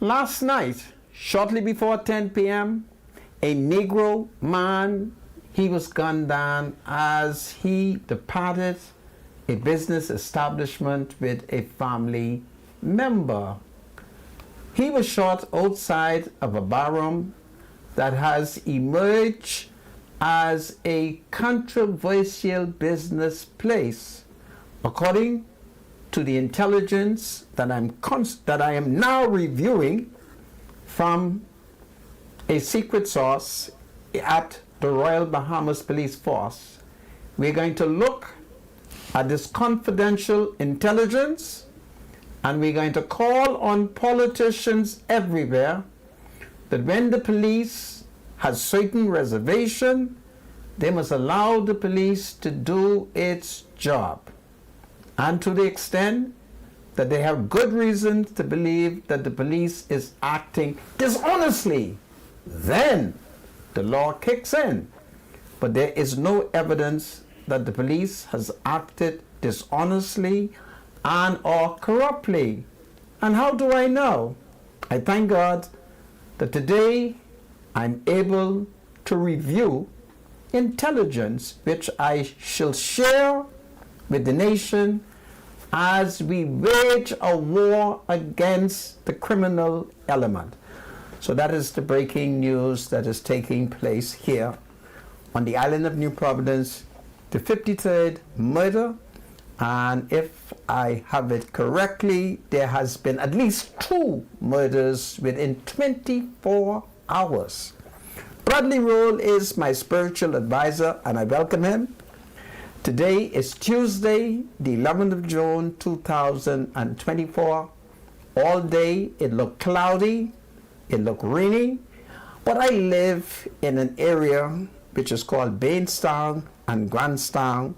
Last night, shortly before 10 p.m., a Negro man, he was gunned down as he departed a business establishment with a family member. He was shot outside of a barroom that has emerged as a controversial business place, according to the intelligence that I am now reviewing from a secret source at the Royal Bahamas Police Force. We're going to look at this confidential intelligence, and we're going to call on politicians everywhere that when the police has certain reservation, they must allow the police to do its job. And to the extent that they have good reason to believe that the police is acting dishonestly, then the law kicks in. But there is no evidence that the police has acted dishonestly and or corruptly. And how do I know? I thank God that today I'm able to review intelligence which I shall share with the nation as we wage a war against the criminal element. So that is the breaking news that is taking place here on the island of New Providence, the 53rd murder. And if I have it correctly, there has been at least 2 murders within 24 hours. Bradley Roll is my spiritual advisor, and I welcome him. Today is Tuesday, the 11th of June, 2024. All day it looked cloudy, it looked rainy, but I live in an area which is called Bainstown and Grandstown,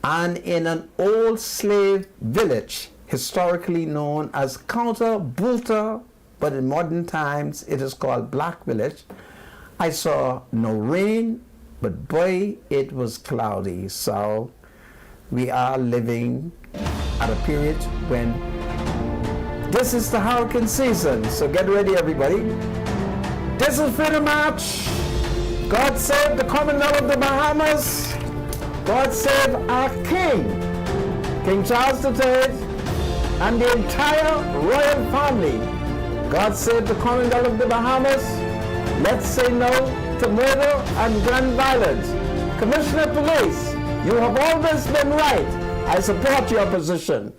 and in an old slave village, historically known as Counter Bulta, but in modern times it is called Black Village. I saw no rain, but boy, it was cloudy. So we are living at a period when this is the hurricane season. So get ready, everybody. This is Freedom March. God save the Commonwealth of the Bahamas. God save our King, King Charles III, and the entire royal family. God save the Commonwealth of the Bahamas. Let's say no to murder and gun violence. Commissioner of Police, you have always been right. I support your position.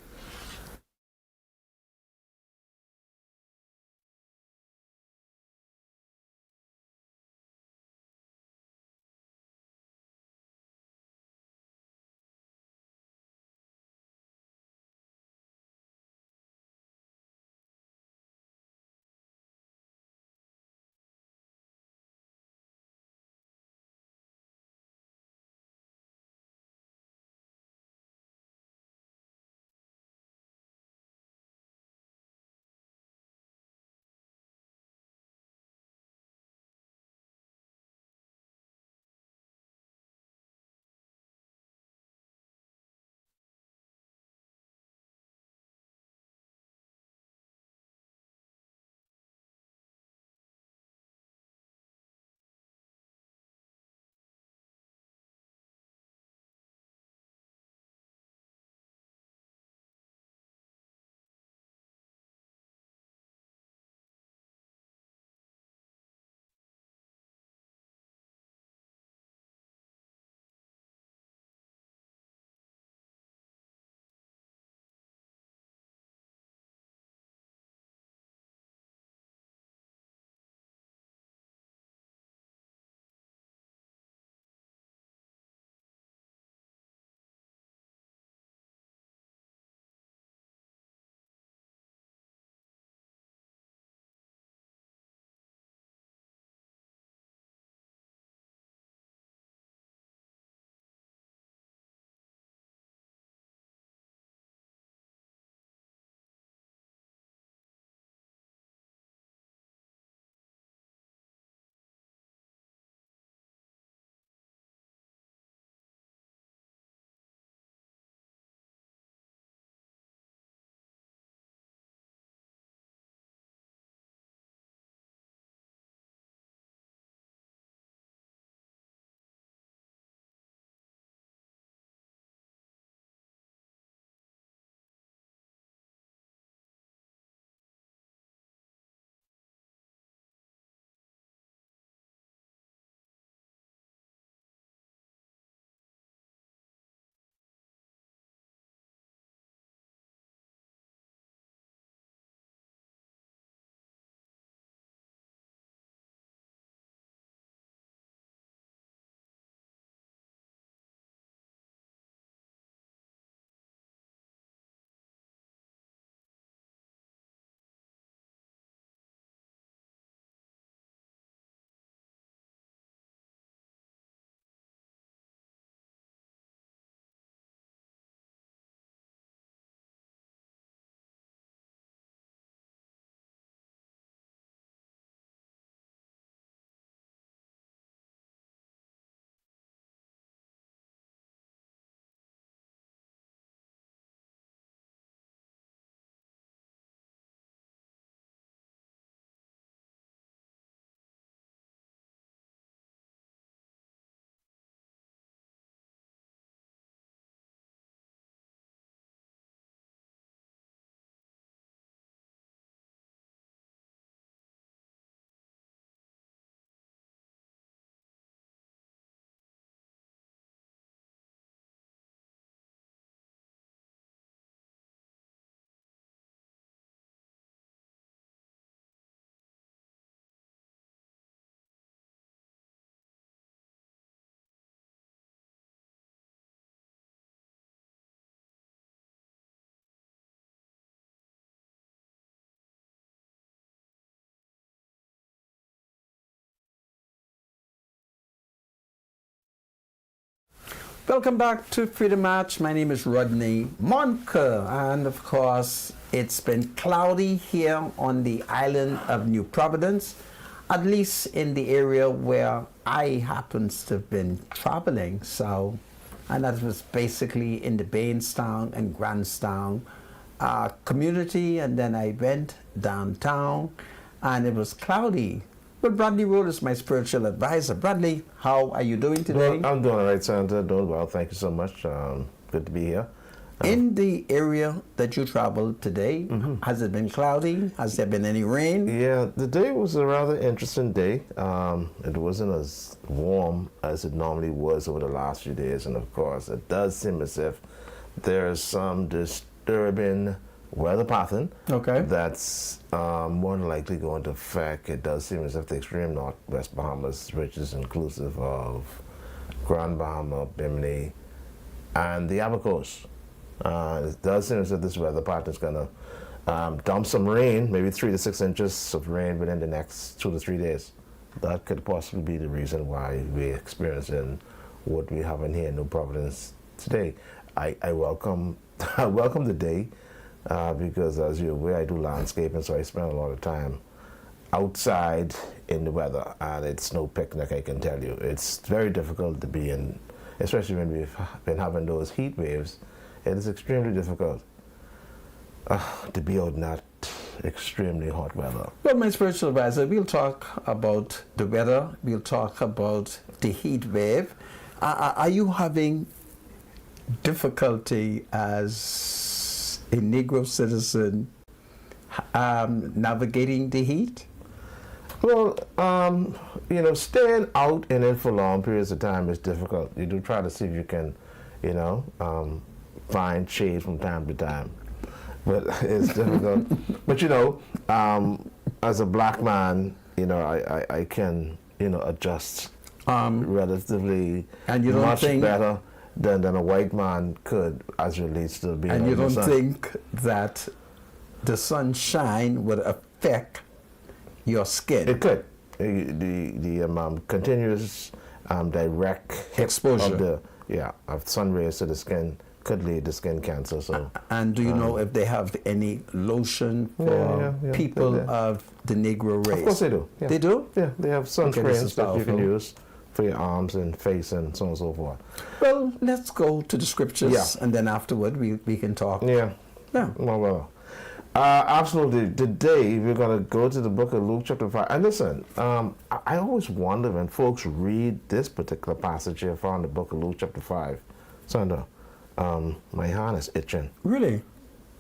Welcome back to Freedom Match. My name is Rodney Monker, and of course, it's been cloudy here on the island of New Providence, at least in the area where I happens to have been traveling. So, and that was basically in the Bainstown and Grandstown community, and then I went downtown, and it was cloudy. But Bradley Road is my spiritual advisor. Bradley, how are you doing today? Well, I'm doing all right, Santa. Doing well. Thank you so much. Good to be here. In the area that you traveled today, has it been cloudy? Has there been any rain? Yeah, the day was a rather interesting day. It wasn't as warm as it normally was over the last few days. And of course, it does seem as if there's some disturbing weather pattern that's more than likely going to affect. It does seem as if the extreme northwest Bahamas, which is inclusive of Grand Bahama, Bimini, and the Abacos. It does seem as if this weather pattern is going to dump some rain, maybe 3 to 6 inches of rain within the next 2 to 3 days. That could possibly be the reason why we're experiencing what we have in here in New Providence today. I welcome the day. Because as you're aware, I do landscaping, so I spend a lot of time outside in the weather, and it's no picnic, I can tell you. It's very difficult to be in, especially when we've been having those heat waves. It is extremely difficult to be out in that extremely hot weather. Well, my spiritual advisor, we'll talk about the weather, we'll talk about the heat wave. Are you having difficulty as a Negro citizen navigating the heat? Well, staying out in it for long periods of time is difficult. You do try to see if you can, find shade from time to time, but it's difficult. But as a black man, I can, adjust relatively and you don't much think better than a white man could as relates to being. And you don't think that the sunshine would affect your skin? It could. The continuous direct exposure of sun rays to the skin could lead to skin cancer. So. And do you know if they have any lotion for people of the Negro race? Of course they do. Yeah. They do? Yeah, they have sunscreens that you can use for your arms and face and so on and so forth. Well, let's go to the scriptures, and then afterward we can talk. Yeah. Well. Absolutely. Today we're going to go to the book of Luke chapter 5. And listen, I always wonder when folks read this particular passage here found in the book of Luke chapter 5. Sandra, my hand is itching. Really?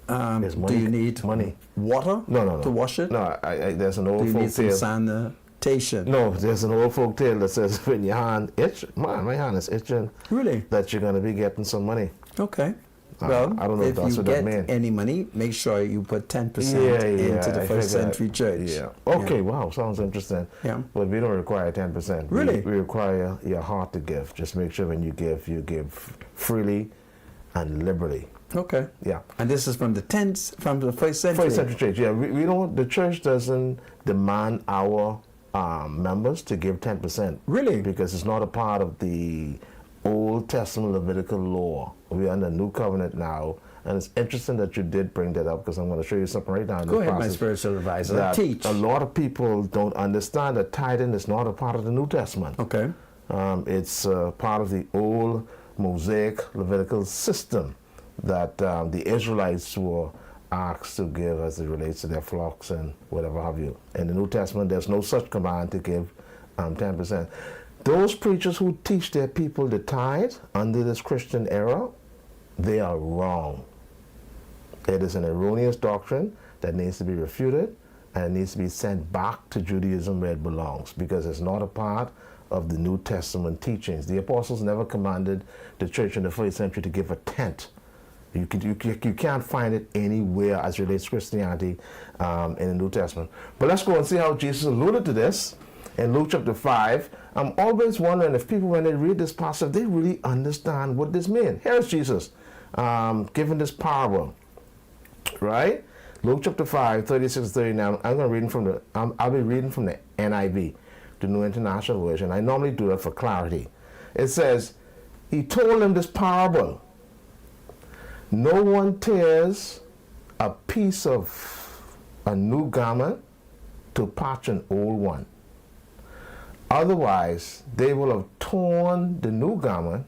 Do you need money? Water? No. To wash it? No, there's an old folk tale. Do you need some sanitation? No, there's an old folk tale that says when your hand itch, my hand is itching. Really? That you're going to be getting some money. Okay. Well, I don't know if that's what that means. If you get any money, make sure you put 10% into the First Century Church. Yeah. Okay, wow, sounds interesting. Yeah. But we don't require 10%. Really? We require your heart to give. Just make sure when you give freely and liberally. Okay. Yeah. And this is from the First Century? First Century Church, yeah. We don't, the church doesn't demand our members to give 10%. Really? Because it's not a part of the Old Testament Levitical law. We're under New Covenant now, and it's interesting that you did bring that up because I'm going to show you something right now. Go ahead, my spiritual advisor. Teach. A lot of people don't understand that tithing is not a part of the New Testament. Okay. It's part of the old Mosaic Levitical system that the Israelites were asked to give as it relates to their flocks and whatever have you. In the New Testament, there's no such command to give 10%. Those preachers who teach their people to tithe under this Christian era, they are wrong. It is an erroneous doctrine that needs to be refuted and it needs to be sent back to Judaism where it belongs because it's not a part of the New Testament teachings. The apostles never commanded the church in the first century to give a tenth. You can't find it anywhere as relates to Christianity in the New Testament. But let's go and see how Jesus alluded to this in Luke chapter 5. I'm always wondering if people, when they read this passage, they really understand what this means. Here's Jesus giving this parable, right? Luke chapter 5, 36 to 39. I'll be reading from the NIV, the New International Version. I normally do that for clarity. It says, he told them this parable. No one tears a piece of a new garment to patch an old one. Otherwise, they will have torn the new garment,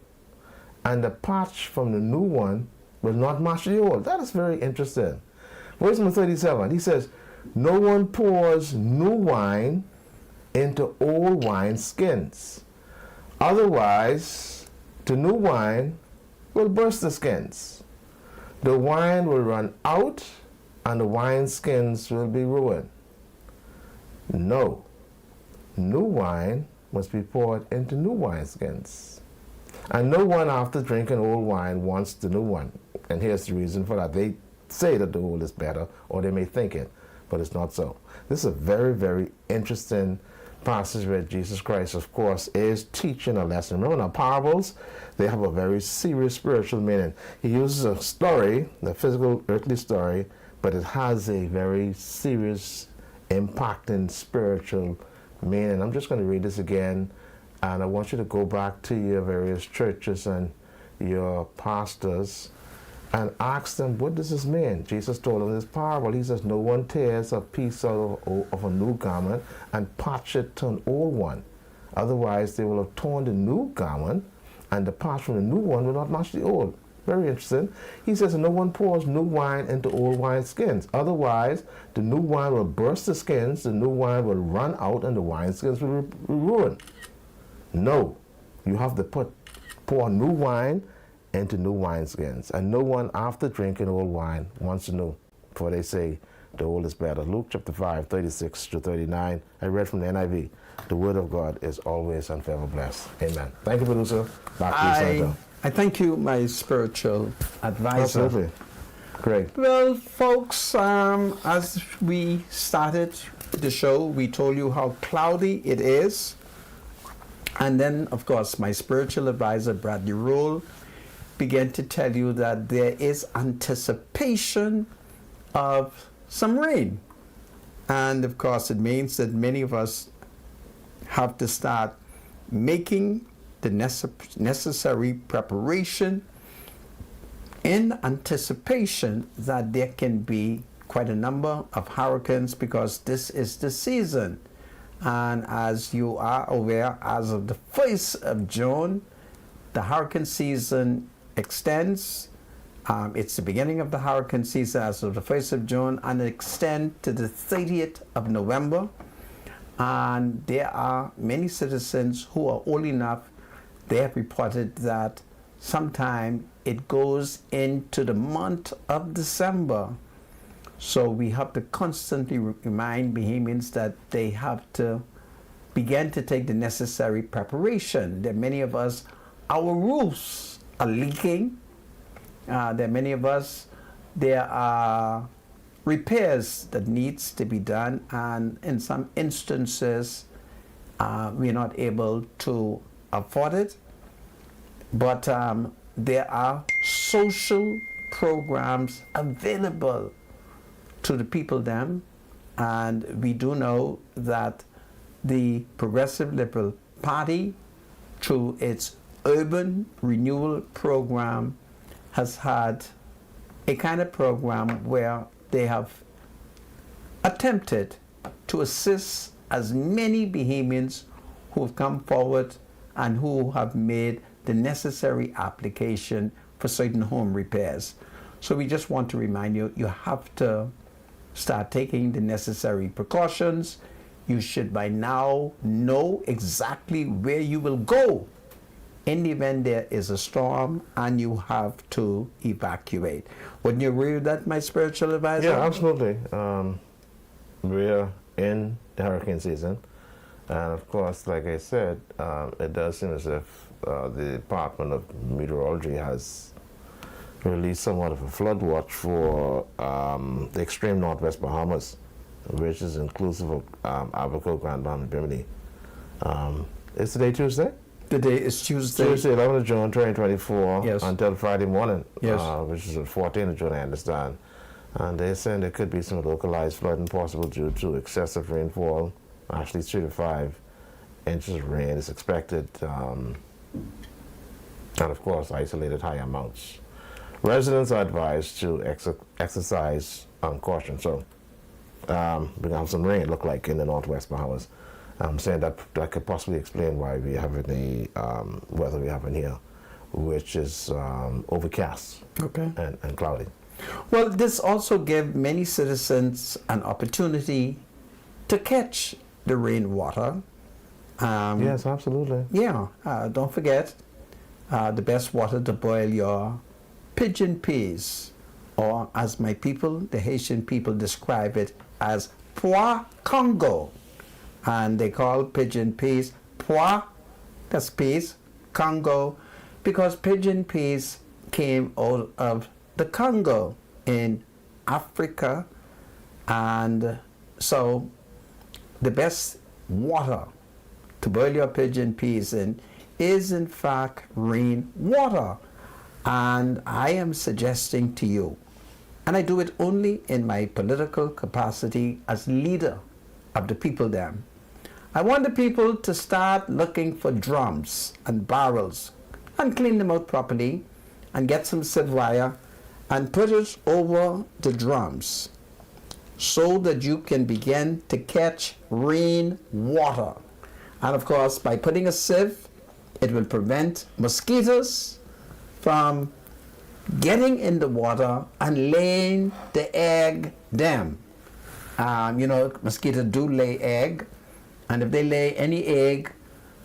and the patch from the new one will not match the old. That is very interesting. Verse number 37, he says, no one pours new wine into old wine skins. Otherwise, the new wine will burst the skins. The wine will run out, and the wine skins will be ruined. No, new wine must be poured into new wineskins. And no one after drinking old wine wants the new one. And here's the reason for that. They say that the old is better, or they may think it, but it's not so. This is a very, very interesting passage where Jesus Christ, of course, is teaching a lesson. Remember, now parables, they have a very serious spiritual meaning. He uses a story, the physical, earthly story, but it has a very serious, impacting spiritual meaning. I'm just going to read this again, and I want you to go back to your various churches and your pastors and ask them, what does this mean? Jesus told them this parable. He says, no one tears a piece out of a new garment and patch it to an old one. Otherwise, they will have torn the new garment, and the patch from the new one will not match the old. Very interesting. He says, no one pours new wine into old wine skins. Otherwise, the new wine will burst the skins, the new wine will run out, and the wine skins will be ruined. No, you have to pour new wine into new wineskins. And no one after drinking old wine wants to know, for they say the old is better. Luke chapter 5, 36 to 39. I read from the NIV. The word of God is always and forever blessed. Amen. Thank you, producer. Back to you, Senator. I thank you, my spiritual advisor. Absolutely. Great. Well, folks, as we started the show, we told you how cloudy it is. And then, of course, my spiritual advisor, Bradley Rule, began to tell you that there is anticipation of some rain. And, of course, it means that many of us have to start making the necessary preparation in anticipation that there can be quite a number of hurricanes, because this is the season. And as you are aware, as of the 1st of June, the hurricane season extends. It's the beginning of the hurricane season as of the 1st of June, and it extends to the 30th of November. And there are many citizens who are old enough, they have reported that sometime it goes into the month of December. So we have to constantly remind Bahamians that they have to begin to take the necessary preparation. There are many of us, our roofs are leaking. There are many of us, there are repairs that needs to be done, and in some instances we're not able to afford it. But there are social programs available to the people then, and we do know that the Progressive Liberal Party, through its urban renewal program, has had a kind of program where they have attempted to assist as many Bahamians who have come forward and who have made the necessary application for certain home repairs. So we just want to remind you, you have to start taking the necessary precautions. You should by now know exactly where you will go in the event there is a storm and you have to evacuate. Wouldn't you agree with that, my spiritual advisor? Yeah, absolutely. We're in the hurricane season, and of course, like I said, it does seem as if the Department of Meteorology has released somewhat of a flood watch for the extreme northwest Bahamas, which is inclusive of Abaco, Grand Bahama, and Bimini. Is today Tuesday? The day is Tuesday. Tuesday, 11th of June, 2024, Yes. until Friday morning, Yes. which is the 14th of June, I understand. And they're saying there could be some localized flooding possible due to excessive rainfall. Actually, 3 to 5 inches of rain is expected and of course isolated high amounts. Residents are advised to exercise caution. So we're going to have some rain, look like, in the northwest Bahamas. I'm saying that could possibly explain why we have the weather we have in here, which is overcast and cloudy. Well, this also gives many citizens an opportunity to catch the rainwater. Yes, absolutely. Yeah, don't forget the best water to boil your pigeon peas, or as my people, the Haitian people, describe it as pois Congo. And they call pigeon peas pois, that's peas, Congo, because pigeon peas came out of the Congo in Africa. And so the best water to boil your pigeon peas in is in fact rain water. And I am suggesting to you, and I do it only in my political capacity as leader of the people then, I want the people to start looking for drums and barrels and clean them out properly and get some silverware and put it over the drums so that you can begin to catch rain water. And of course, by putting a sieve, it will prevent mosquitoes from getting in the water and laying the egg them. Mosquitoes do lay egg, and if they lay any egg,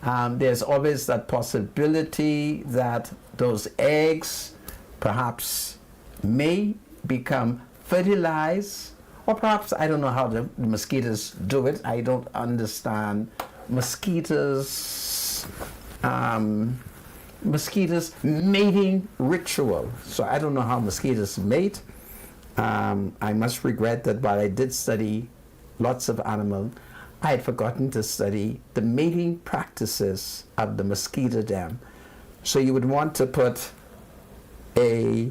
there's always that possibility that those eggs perhaps may become fertilized, or perhaps, I don't know how the mosquitoes do it. I don't understand mosquitoes mating ritual. So I don't know how mosquitoes mate. I must regret that while I did study lots of animals, I had forgotten to study the mating practices of the mosquito dam. So you would want to put a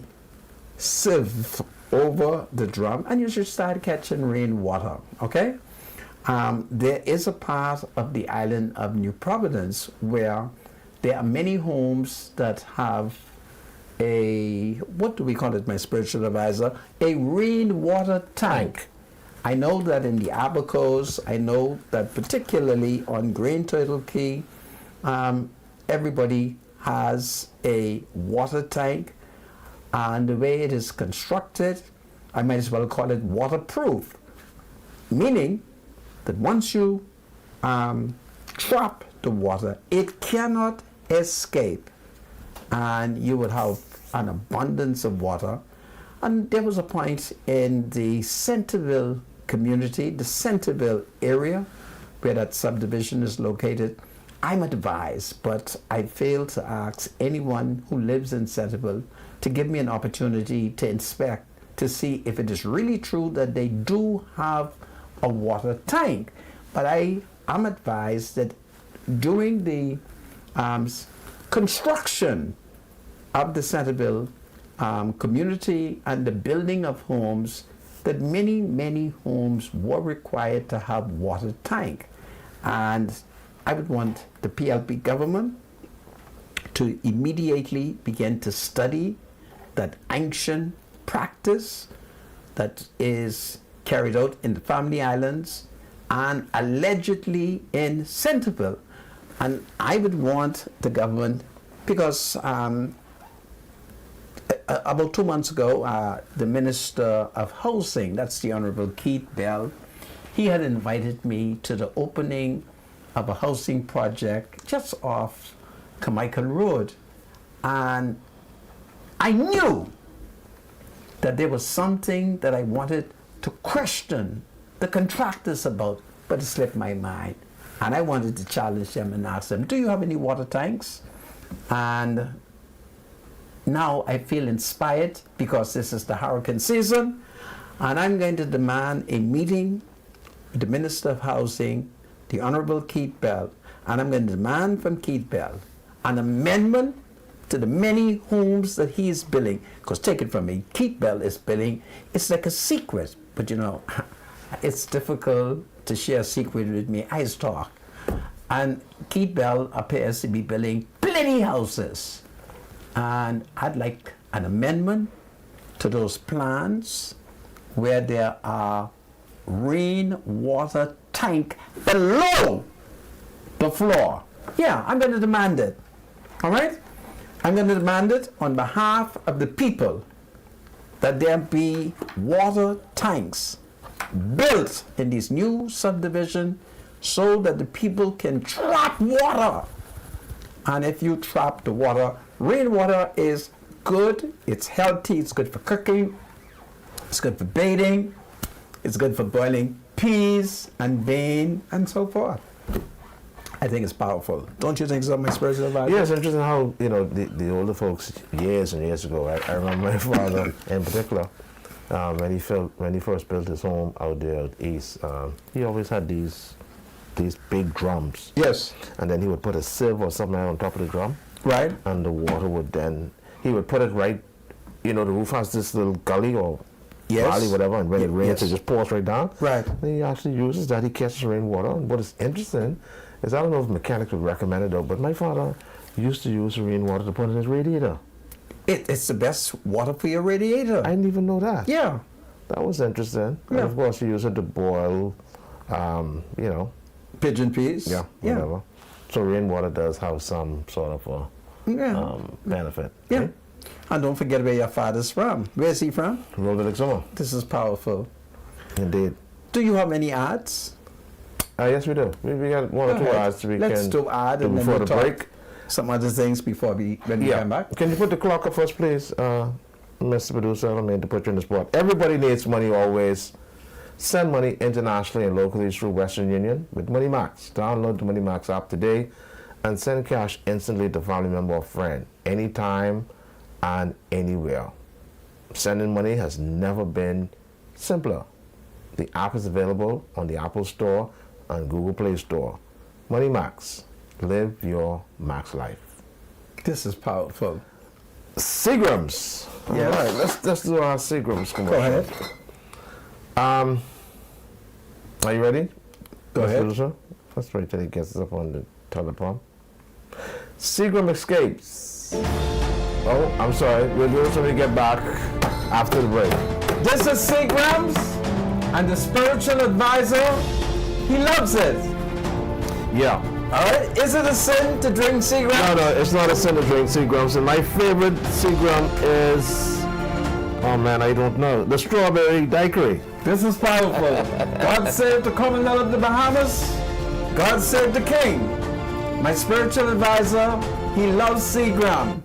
sieve over the drum and you should start catching rainwater, okay? There is a part of the island of New Providence where there are many homes that have a, what do we call it, my spiritual advisor, a rainwater tank. I know that in the Abacos, I know that particularly on Green Turtle Key, everybody has a water tank, and the way it is constructed, I might as well call it waterproof, meaning that once you trap the water, it cannot escape, and you would have an abundance of water. And there was a point in the Centerville community, the Centerville area, where that subdivision is located. I'm advised, but I failed to ask anyone who lives in Centerville to give me an opportunity to inspect, to see if it is really true that they do have a water tank. But I am advised that during the construction of the Centerville community and the building of homes, that many homes were required to have water tank. And I would want the PLP government to immediately begin to study that ancient practice that is carried out in the Family Islands and allegedly in Centerville. And I would want the government, because about 2 months ago, the Minister of Housing, that's the Honorable Keith Bell, he had invited me to the opening of a housing project just off Carmichael Road. And I knew that there was something that I wanted to question the contractors about, but it slipped my mind. And I wanted to challenge them and ask them, do you have any water tanks? And now I feel inspired because this is the hurricane season, and I'm going to demand a meeting with the Minister of Housing, the Honorable Keith Bell, and I'm going to demand from Keith Bell an amendment to the many homes that he is building. Because take it from me, Keith Bell is building, it's like a secret, but you know, it's difficult to share a secret with me. I talk. And Keith Bell appears to be building plenty houses. And I'd like an amendment to those plans where there are rainwater tank below the floor. Yeah, I'm going to demand it. All right? I'm going to demand it on behalf of the people that there be water tanks built in these new subdivision so that the people can trap water. And if you trap the water, rainwater is good, it's healthy, it's good for cooking, it's good for bathing, it's good for boiling peas and bean and so forth. I think it's powerful. Don't you think so, my spiritual advisor? Yeah, it's interesting how, the older folks years and years ago, I remember my father in particular, when he first built his home out there out east, he always had these big drums. Yes. And then he would put a sieve or something on top of the drum. Right. And the water would then, he would put it right, the roof has this little gully or valley, whatever, and when it rains, it just pours right down. Right. And he actually uses that, he catches rainwater. And what is interesting is, I don't know if mechanics would recommend it though, but my father used to use the rainwater to put in his radiator. It's the best water for your radiator. I didn't even know that. Yeah. That was interesting. Yeah. And of course, he used it to boil, Pigeon peas. yeah, whatever. So rainwater does have some sort of a benefit. Yeah. Right? And don't forget where your father's from. Where's he from? Roderick Summer. This is powerful. Indeed. Do you have any ads? Yes, we do. We got one or two ads Let's do ad and then before we'll the talk break. some other things before when we come back. Can you put the clock up first, please, Mr. Producer? I don't mean to put you in the spot. Everybody needs money always. Send money internationally and locally through Western Union with Money Max. Download the Money Max app today and send cash instantly to family member or friend, anytime and anywhere. Sending money has never been simpler. The app is available on the Apple Store and Google Play Store. Money Max. Live your max life. This is powerful. Seagrams. Yeah. All right, let's do our Seagrams commercial. Go ahead. Are you ready? Go ahead. Producer? Let's wait till he gets up on the telephone. Seagram Escapes. Oh, I'm sorry. We'll do it when we get back after the break. This is Seagrams and the spiritual advisor. He loves it. Yeah. All right. Is it a sin to drink Seagrams? No, it's not a sin to drink Seagrams. And my favorite Seagram is, oh man, I don't know, the strawberry daiquiri. This is powerful. God save the Commonwealth of the Bahamas. God save the King. My spiritual advisor, he loves Seagram.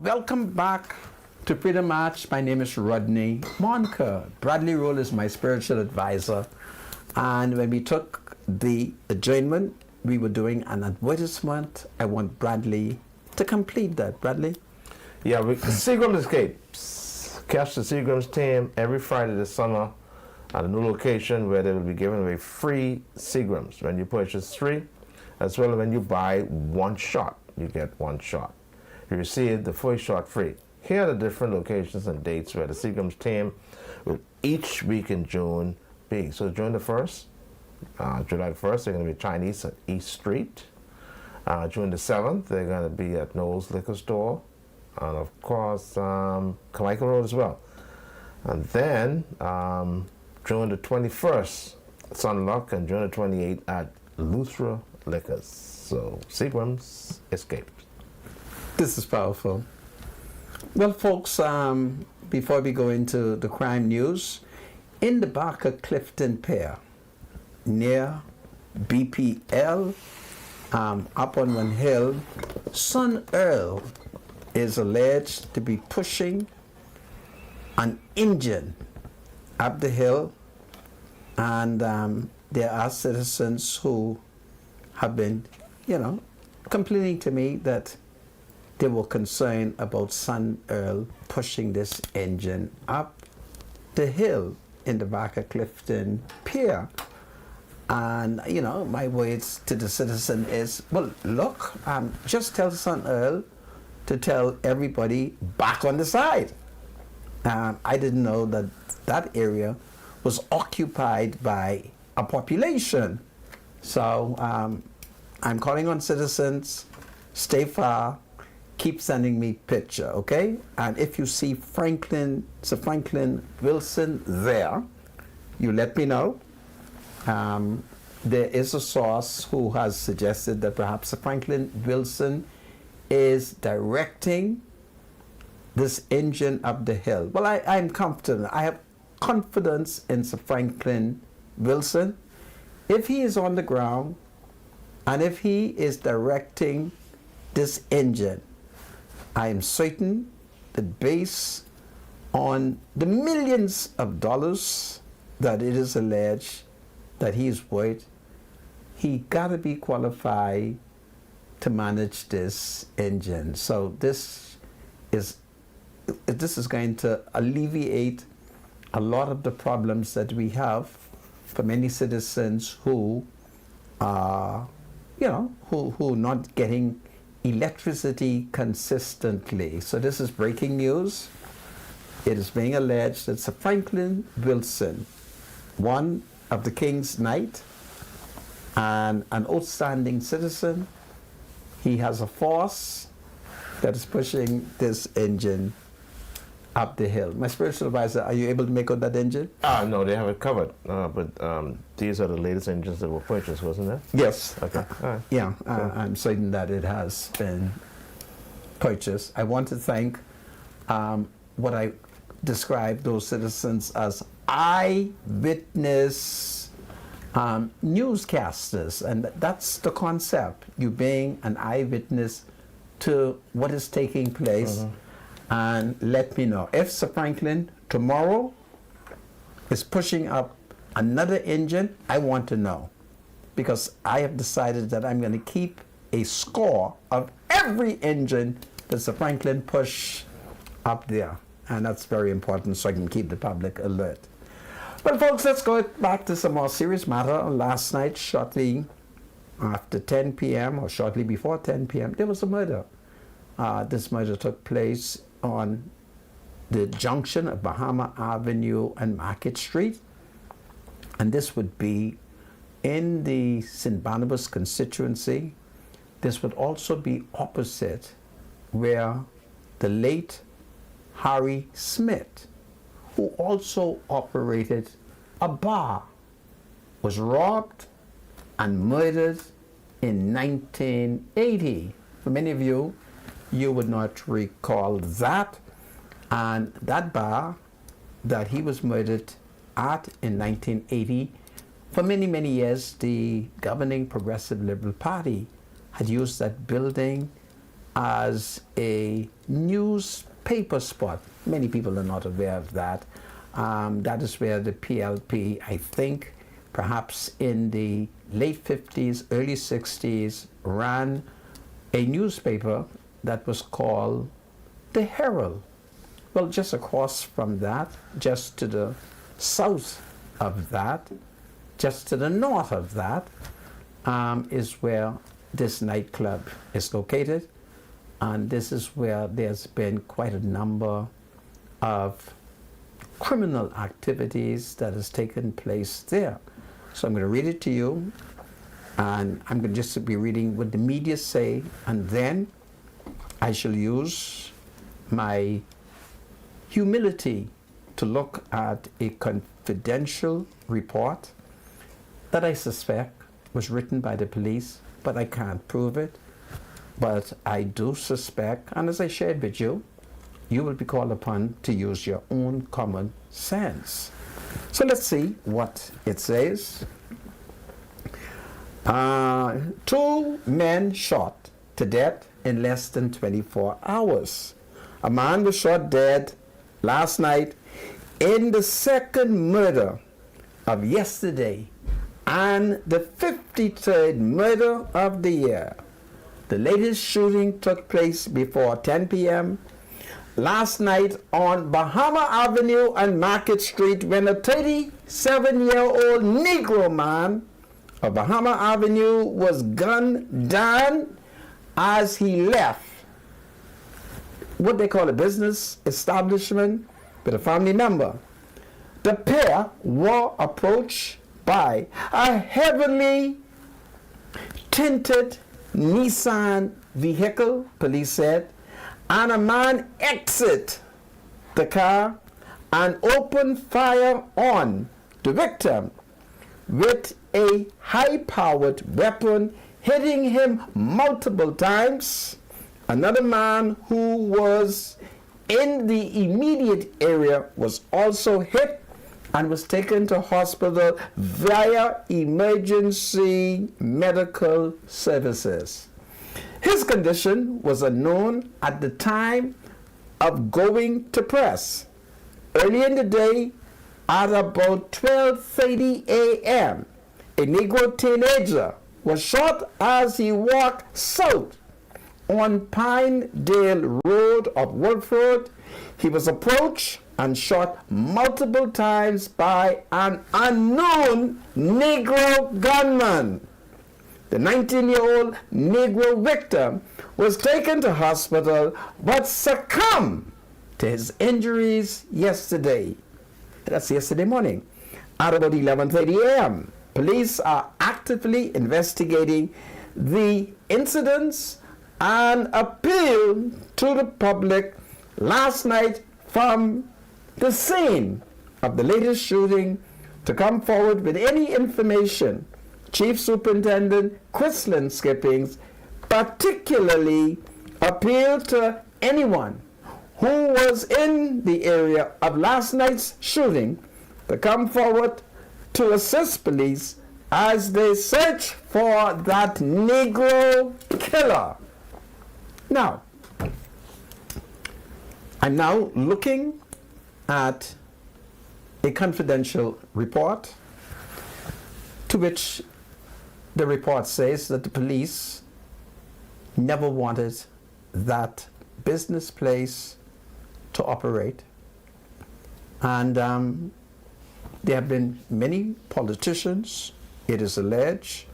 Welcome back to Freedom March. My name is Rodney Monker. Bradley Roll is my spiritual advisor. And when we took the adjournment, we were doing an advertisement. I want Bradley to complete that. Bradley? Yeah, Seagram Escapes. Catch the Seagram's team every Friday this summer at a new location where they will be giving away free Seagrams when you purchase 3, as well as when you buy 1 shot, you get 1 shot. You receive the first shot free. Here are the different locations and dates where the Seagram's team will each week in June be. So June the 1st, July the 1st, they're going to be Chinese at East Street. June the 7th, they're going to be at Noel's Liquor Store. And of course, Carmichael Road as well. And then June the 21st, Sunlock, and June the 28th at Luthra Liquors. So Seagram's Escape. This is powerful. Well, folks, before we go into the crime news, in the Barker Clifton Pier, near BPL, up on one hill, Son Earl is alleged to be pushing an engine up the hill, and there are citizens who have been, complaining to me that they were concerned about Son Earl pushing this engine up the hill in the Barker Clifton Pier. And, my words to the citizen is, well, look, just tell Son Earl to tell everybody back on the side. I didn't know that that area was occupied by a population. So I'm calling on citizens, stay far, keep sending me picture, okay? And if you see Sir Franklin Wilson there, you let me know. There is a source who has suggested that perhaps Sir Franklin Wilson is directing this engine up the hill. Well, I'm confident. I have confidence in Sir Franklin Wilson. If he is on the ground and if he is directing this engine, I am certain that based on the millions of dollars that it is alleged that he is worth, he got to be qualified to manage this engine. So this is going to alleviate a lot of the problems that we have for many citizens who are, who not getting electricity consistently. So this is breaking news. It is being alleged that Sir Franklin Wilson, one of the King's Knight and an outstanding citizen, he has a force that is pushing this engine up the hill. My spiritual advisor, are you able to make out that engine? No, they have it covered. But these are the latest engines that were purchased, wasn't it? Yes. Okay. All right. Yeah, I'm certain that it has been purchased. I want to thank what I describe those citizens as eyewitness newscasters, and that's the concept. You being an eyewitness to what is taking place, and let me know if Sir Franklin tomorrow is pushing up another engine. I want to know, because I have decided that I'm going to keep a score of every engine that Sir Franklin push up there, and that's very important so I can keep the public alert. But folks, let's go back to some more serious matter. Last night, shortly after 10 p.m. or shortly before 10 p.m., there was a murder. This murder took place on the junction of Bahama Avenue and Market Street. And this would be in the St. Barnabas constituency. This would also be opposite where the late Harry Smith, who also operated a bar, was robbed and murdered in 1980. For many of you, you would not recall that. And that bar that he was murdered at in 1980, for many, many years, the governing Progressive Liberal Party had used that building as a newspaper spot. Many people are not aware of that. That is where the PLP, I think, perhaps in the late 50s, early 60s, ran a newspaper that was called the Herald. Well, just across from that, just to the south of that, just to the north of that, is where this nightclub is located. And this is where there's been quite a number of criminal activities that has taken place there. So I'm going to read it to you, and I'm going to just be reading what the media say, and then I shall use my humility to look at a confidential report that I suspect was written by the police, but I can't prove it. But I do suspect, and as I shared with you, you will be called upon to use your own common sense. So let's see what it says. 2 men shot to death in less than 24 hours. A man was shot dead last night in the second murder of yesterday and the 53rd murder of the year. The latest shooting took place before 10 p.m. last night on Bahama Avenue and Market Street when a 37-year-old Negro man of Bahama Avenue was gunned down as he left what they call a business establishment with a family member. The pair were approached by a heavily tinted Nissan vehicle, police said, and a man exited the car and opened fire on the victim with a high-powered weapon, hitting him multiple times. Another man who was in the immediate area was also hit and was taken to hospital via emergency medical services. His condition was unknown at the time of going to press. Early in the day, at about 12:30 a.m., a Negro teenager was shot as he walked south on Pinedale Road of Wolf Road. He was approached and shot multiple times by an unknown Negro gunman. The 19-year-old Negro victim was taken to hospital but succumbed to his injuries yesterday. That's yesterday morning at about 11:30 a.m. Police are actively investigating the incidents and appeal to the public last night from the scene of the latest shooting to come forward with any information. Chief Superintendent Chrislyn Skippings particularly appealed to anyone who was in the area of last night's shooting to come forward to assist police as they search for that Negro killer. Now, I'm now looking at a confidential report to which the report says that the police never wanted that business place to operate. And there have been many politicians, it is alleged,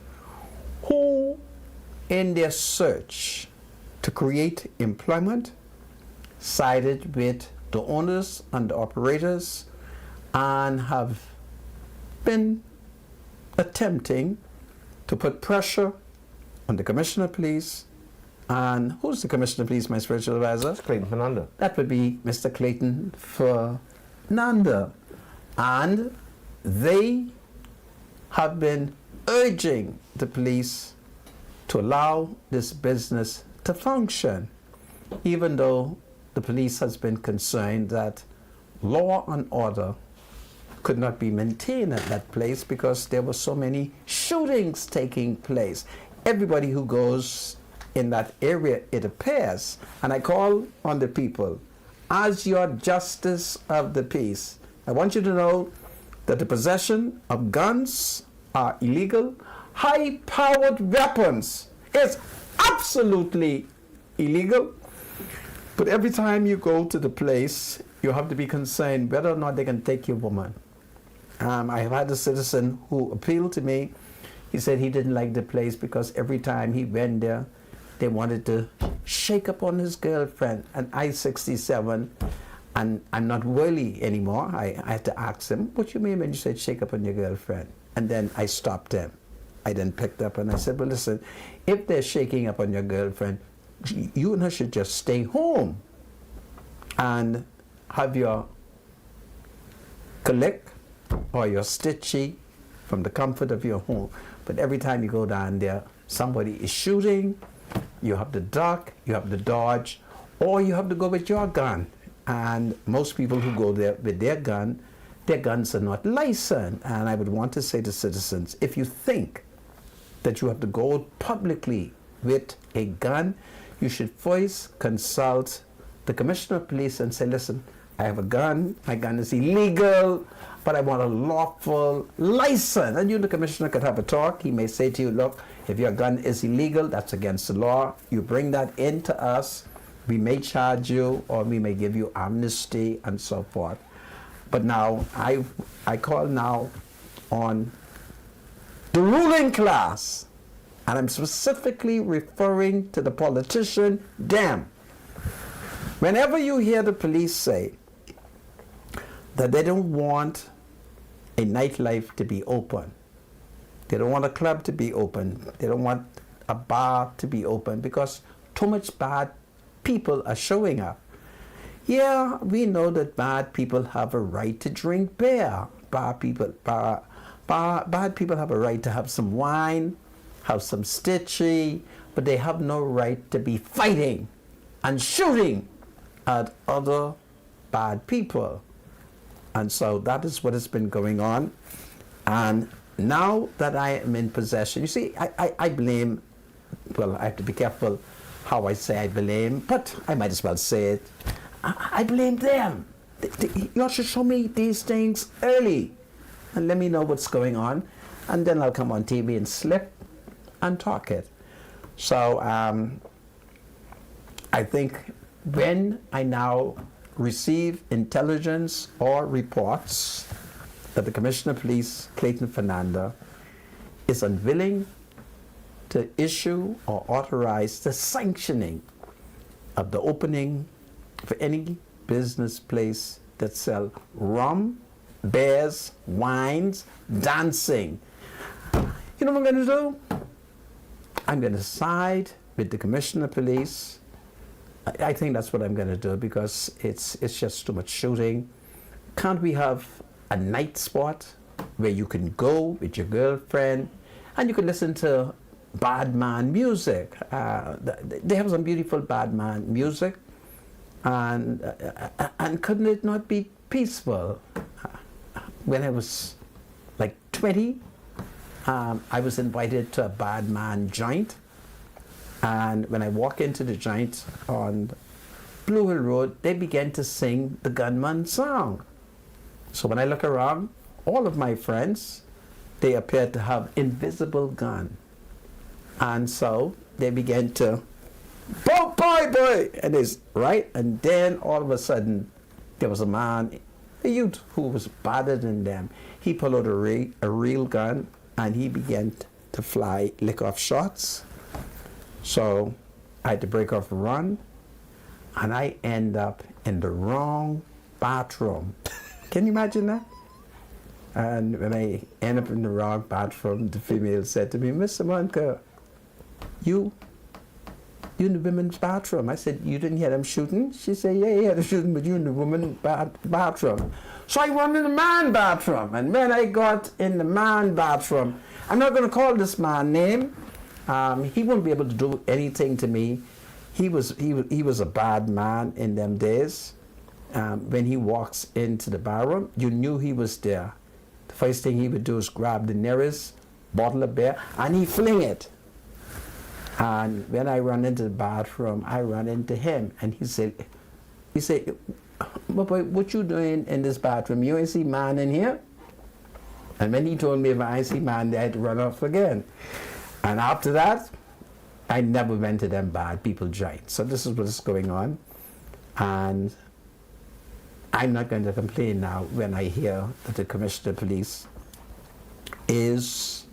who in their search to create employment sided with the owners and the operators and have been attempting to put pressure on the Commissioner of Police. And who's the Commissioner of Police, my spiritual advisor? That's Clayton Fernanda. That would be Mr. Clayton Fernanda. And they have been urging the police to allow this business to function, even though the police has been concerned that law and order could not be maintained at that place because there were so many shootings taking place. Everybody who goes in that area, it appears. And I call on the people, as your justice of the peace, I want you to know that the possession of guns are illegal. High-powered weapons is absolutely illegal. But every time you go to the place, you have to be concerned whether or not they can take your woman. I have had a citizen who appealed to me. He said he didn't like the place because every time he went there, they wanted to shake up on his girlfriend. And I'm 67, and I'm not worldly anymore. I had to ask him, what you mean when you said shake up on your girlfriend? And then I stopped him. I then picked up and I said, well, listen, if they're shaking up on your girlfriend, you and her should just stay home and have your collect or your stitchy from the comfort of your home. But every time you go down there, somebody is shooting, you have to duck, you have to dodge, or you have to go with your gun. And most people who go there with their guns are not licensed. And I would want to say to citizens, if you think that you have to go publicly with a gun, you should first consult the Commissioner of Police and say, listen, I have a gun, my gun is illegal, but I want a lawful license. And you, the Commissioner, could have a talk. He may say to you, look, if your gun is illegal, that's against the law. You bring that into us, we may charge you, or we may give you amnesty and so forth. But now, I call now on the ruling class, and I'm specifically referring to the politician, them. Whenever you hear the police say that they don't want a nightlife to be open, they don't want a club to be open, they don't want a bar to be open because too much bad people are showing up. Yeah, we know that bad people have a right to drink beer. Bad people have a right to have some wine, have some stitchy, but they have no right to be fighting and shooting at other bad people. And so that is what has been going on. And now that I am in possession, you see, I blame, well, I have to be careful how I say I blame, but I might as well say it. I blame them. You should show me these things early and let me know what's going on, and then I'll come on TV and slip and talk it. So I think when I now receive intelligence or reports that the Commissioner of Police, Clayton Fernanda, is unwilling to issue or authorize the sanctioning of the opening for any business place that sell rum, beers, wines, dancing. You know what I'm going to do? I'm going to side with the Commissioner of Police. I think that's what I'm going to do because it's just too much shooting. Can't we have a night spot where you can go with your girlfriend and you can listen to bad man music? They have some beautiful bad man music, and couldn't it not be peaceful? When I was like 20, I was invited to a bad man joint. And when I walk into the joint on Blue Hill Road, they began to sing the Gunman song. So when I look around, all of my friends, they appeared to have invisible gun. And so they began to, boy, and it's right. And then all of a sudden, there was a man, a youth who was badder than them. He pulled out a real gun and he began to fly lick-off shots. So I had to break off and run, and I end up in the wrong bathroom. Can you imagine that? And when I end up in the wrong bathroom, the female said to me, Mr. Monka, you in the women's bathroom. I said, you didn't hear them shooting? She said, yeah, they're shooting, but you in the women's bathroom. So I went in the man bathroom, and when I got in the man bathroom, I'm not going to call this man name. He wouldn't be able to do anything to me. He was a bad man in them days. When he walks into the barroom, you knew he was there. The first thing he would do is grab the nearest bottle of beer and he fling it. And when I run into the bathroom, I run into him, and he said, "But what you doing in this bathroom? You ain't see man in here?" And when he told me if I see man, I had to run off again. And after that, I never went to them bad people joint. So this is what's going on. And I'm not going to complain now when I hear that the Commissioner of Police is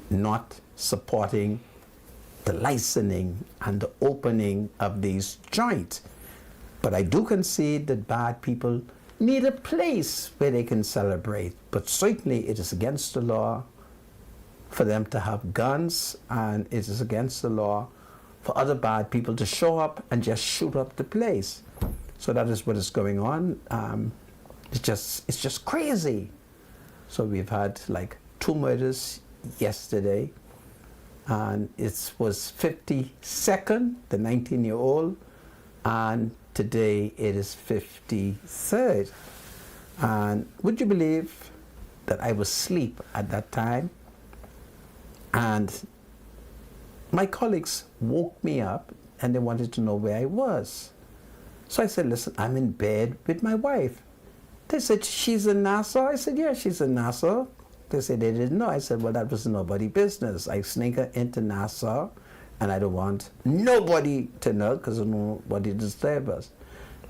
not supporting the licensing and the opening of these joints. But I do concede that bad people need a place where they can celebrate. But certainly it is against the law for them to have guns, and it is against the law for other bad people to show up and just shoot up the place. So that is what is going on. It's just crazy. So we've had like 2 murders yesterday, and it was 52nd, the 19-year-old, and today it is 53rd. And would you believe that I was asleep at that time? And my colleagues woke me up and they wanted to know where I was. So I said, "Listen, I'm in bed with my wife." They said, "She's in Nassau?" I said, "Yeah, she's in Nassau." They said they didn't know. I said, "Well, that was nobody's business. I sneak her into Nassau, and I don't want nobody to know because nobody disturb us."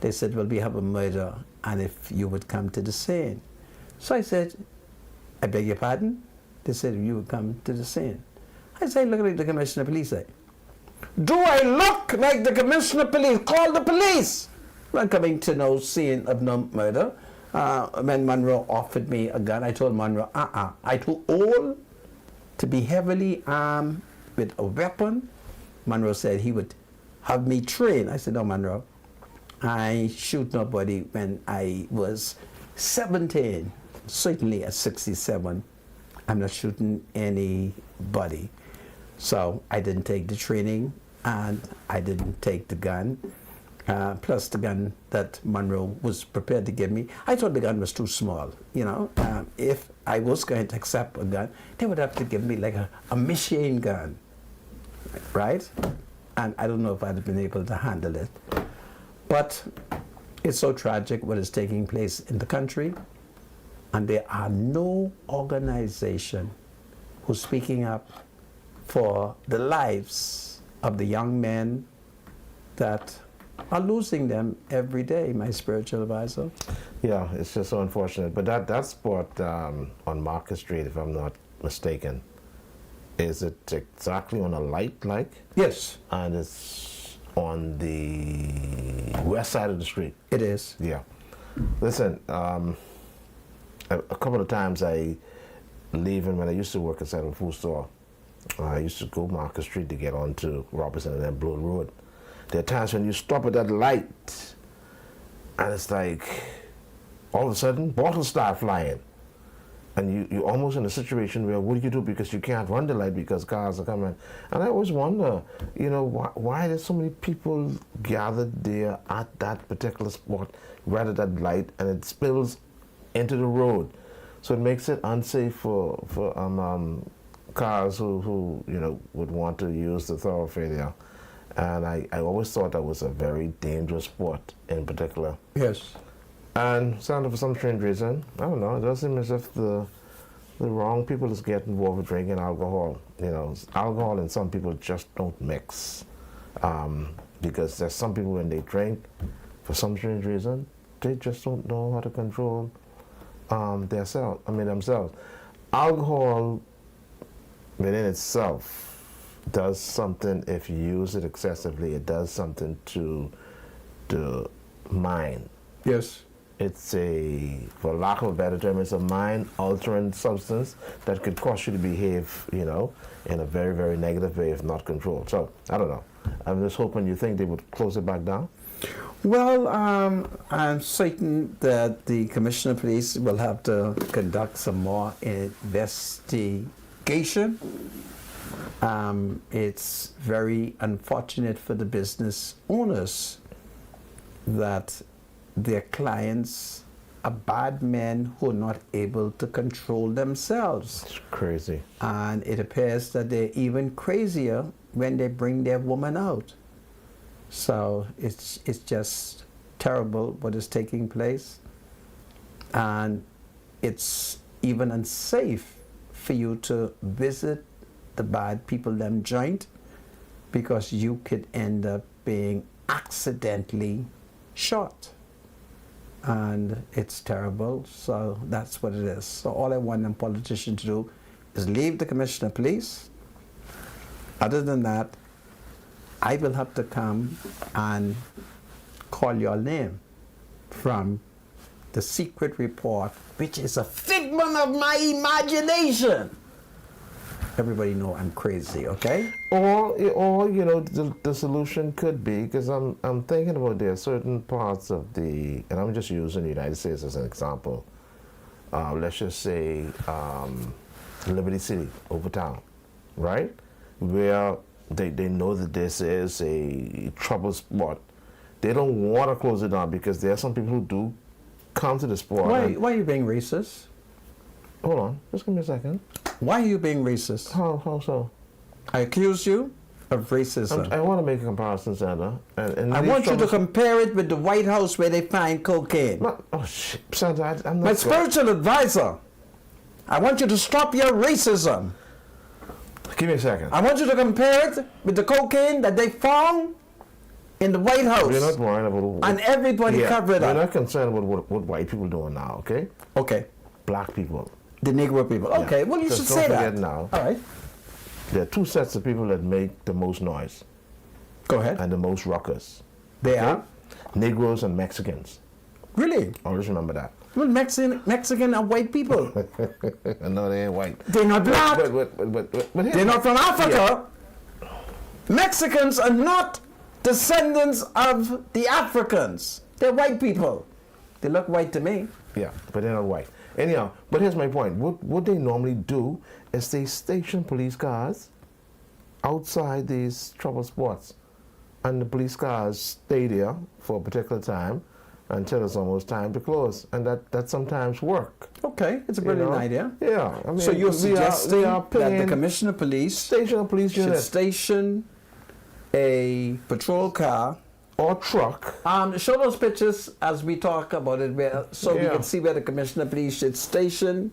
They said, "Well, we have a murder, and if you would come to the scene." So I said, "I beg your pardon?" They said, "You would come to the scene." I said, "Look like the Commissioner of Police." Do I look like the Commissioner of Police? Call the police! I'm coming to no scene of no murder. When Monroe offered me a gun, I told Monroe, I too old to be heavily armed with a weapon. Monroe said he would have me trained. I said, "No, Monroe, I shoot nobody when I was 17. Certainly at 67, I'm not shooting anybody." So I didn't take the training, and I didn't take the gun. Plus the gun that Monroe was prepared to give me, I thought the gun was too small. You know, if I was going to accept a gun, they would have to give me like a machine gun, right? And I don't know if I'd have been able to handle it. But it's so tragic what is taking place in the country, and there are no organization who's speaking up for the lives of the young men that are losing them every day, my spiritual advisor. Yeah, it's just so unfortunate. But that spot on Market Street, if I'm not mistaken, is it exactly on a light like? Yes. And it's on the west side of the street? It is. Yeah. Listen, a couple of times leaving when I used to work inside a food store, I used to go Market Street to get onto Robertson and then Bloor Road. There are times when you stop at that light and it's like all of a sudden bottles start flying. And you're almost in a situation where what do you do because you can't run the light because cars are coming. And I always wonder, you know, why there's so many people gathered there at that particular spot right at that light, and it spills into the road. So it makes it unsafe for cars who you know would want to use the thoroughfare there. And I always thought that was a very dangerous spot in particular. Yes. And for some strange reason, I don't know, it does seem as if the wrong people is getting involved with drinking alcohol. You know, alcohol and some people just don't mix. Because there's some people when they drink, for some strange reason, they just don't know how to control themselves. Alcohol within itself does something, if you use it excessively, it does something to the mind. Yes. It's for lack of a better term, it's a mind-altering substance that could cause you to behave, you know, in a very, very negative way if not controlled. So, I don't know. I'm just hoping you think they would close it back down? Well, I'm certain that the Commissioner of Police will have to conduct some more investigation. It's very unfortunate for the business owners that their clients are bad men who are not able to control themselves. It's crazy. And it appears that they're even crazier when they bring their woman out. So it's just terrible what is taking place. And it's even unsafe for you to visit the bad people them joint, because you could end up being accidentally shot. And it's terrible. So that's what it is. So all I want a politician to do is leave the commissioner of police. Other than that, I will have to come and call your name from the secret report, which is a figment of my imagination. Everybody know I'm crazy, okay? Or you know, the solution could be, because I'm thinking about there are certain parts of the, and I'm just using the United States as an example. Let's just say Liberty City, Overtown, right? Where they know that this is a trouble spot. They don't want to close it down because there are some people who do come to the spot. Why are you being racist? Hold on, just give me a second. Why are you being racist? How so? I accuse you of racism. I want to make a comparison, Sandra. And I want you to compare it with the White House where they find cocaine. Oh, shit, Sandra, I'm not... My spiritual advisor, I want you to stop your racism. Give me a second. I want you to compare it with the cocaine that they found in the White House. We're not worried about... And everybody covered it up. We're not concerned about what white people are doing now, okay? Okay. Black people. The Negro people. Yeah. Okay, well, you should Just say don't that. forget now. All right. There are two sets of people that make the most noise Go ahead. and the most ruckus. They are? Negroes and Mexicans. Really? Always remember that. Well, Mexican are white people. No, they ain't white. They're not black. But They're not from Africa. Yeah. Mexicans are not descendants of the Africans. They're white people. They look white to me. Yeah, but they're not white. Anyhow, but here's my point. What they normally do is they station police cars outside these trouble spots. And the police cars stay there for a particular time until it's almost time to close. And that sometimes work. Okay, it's a brilliant idea. Yeah. I mean, so you're suggesting that the Commissioner of Police station a police should unit station a patrol car or truck. Show those pictures as we talk about it, so we Yeah. can see where the Commissioner of Police should station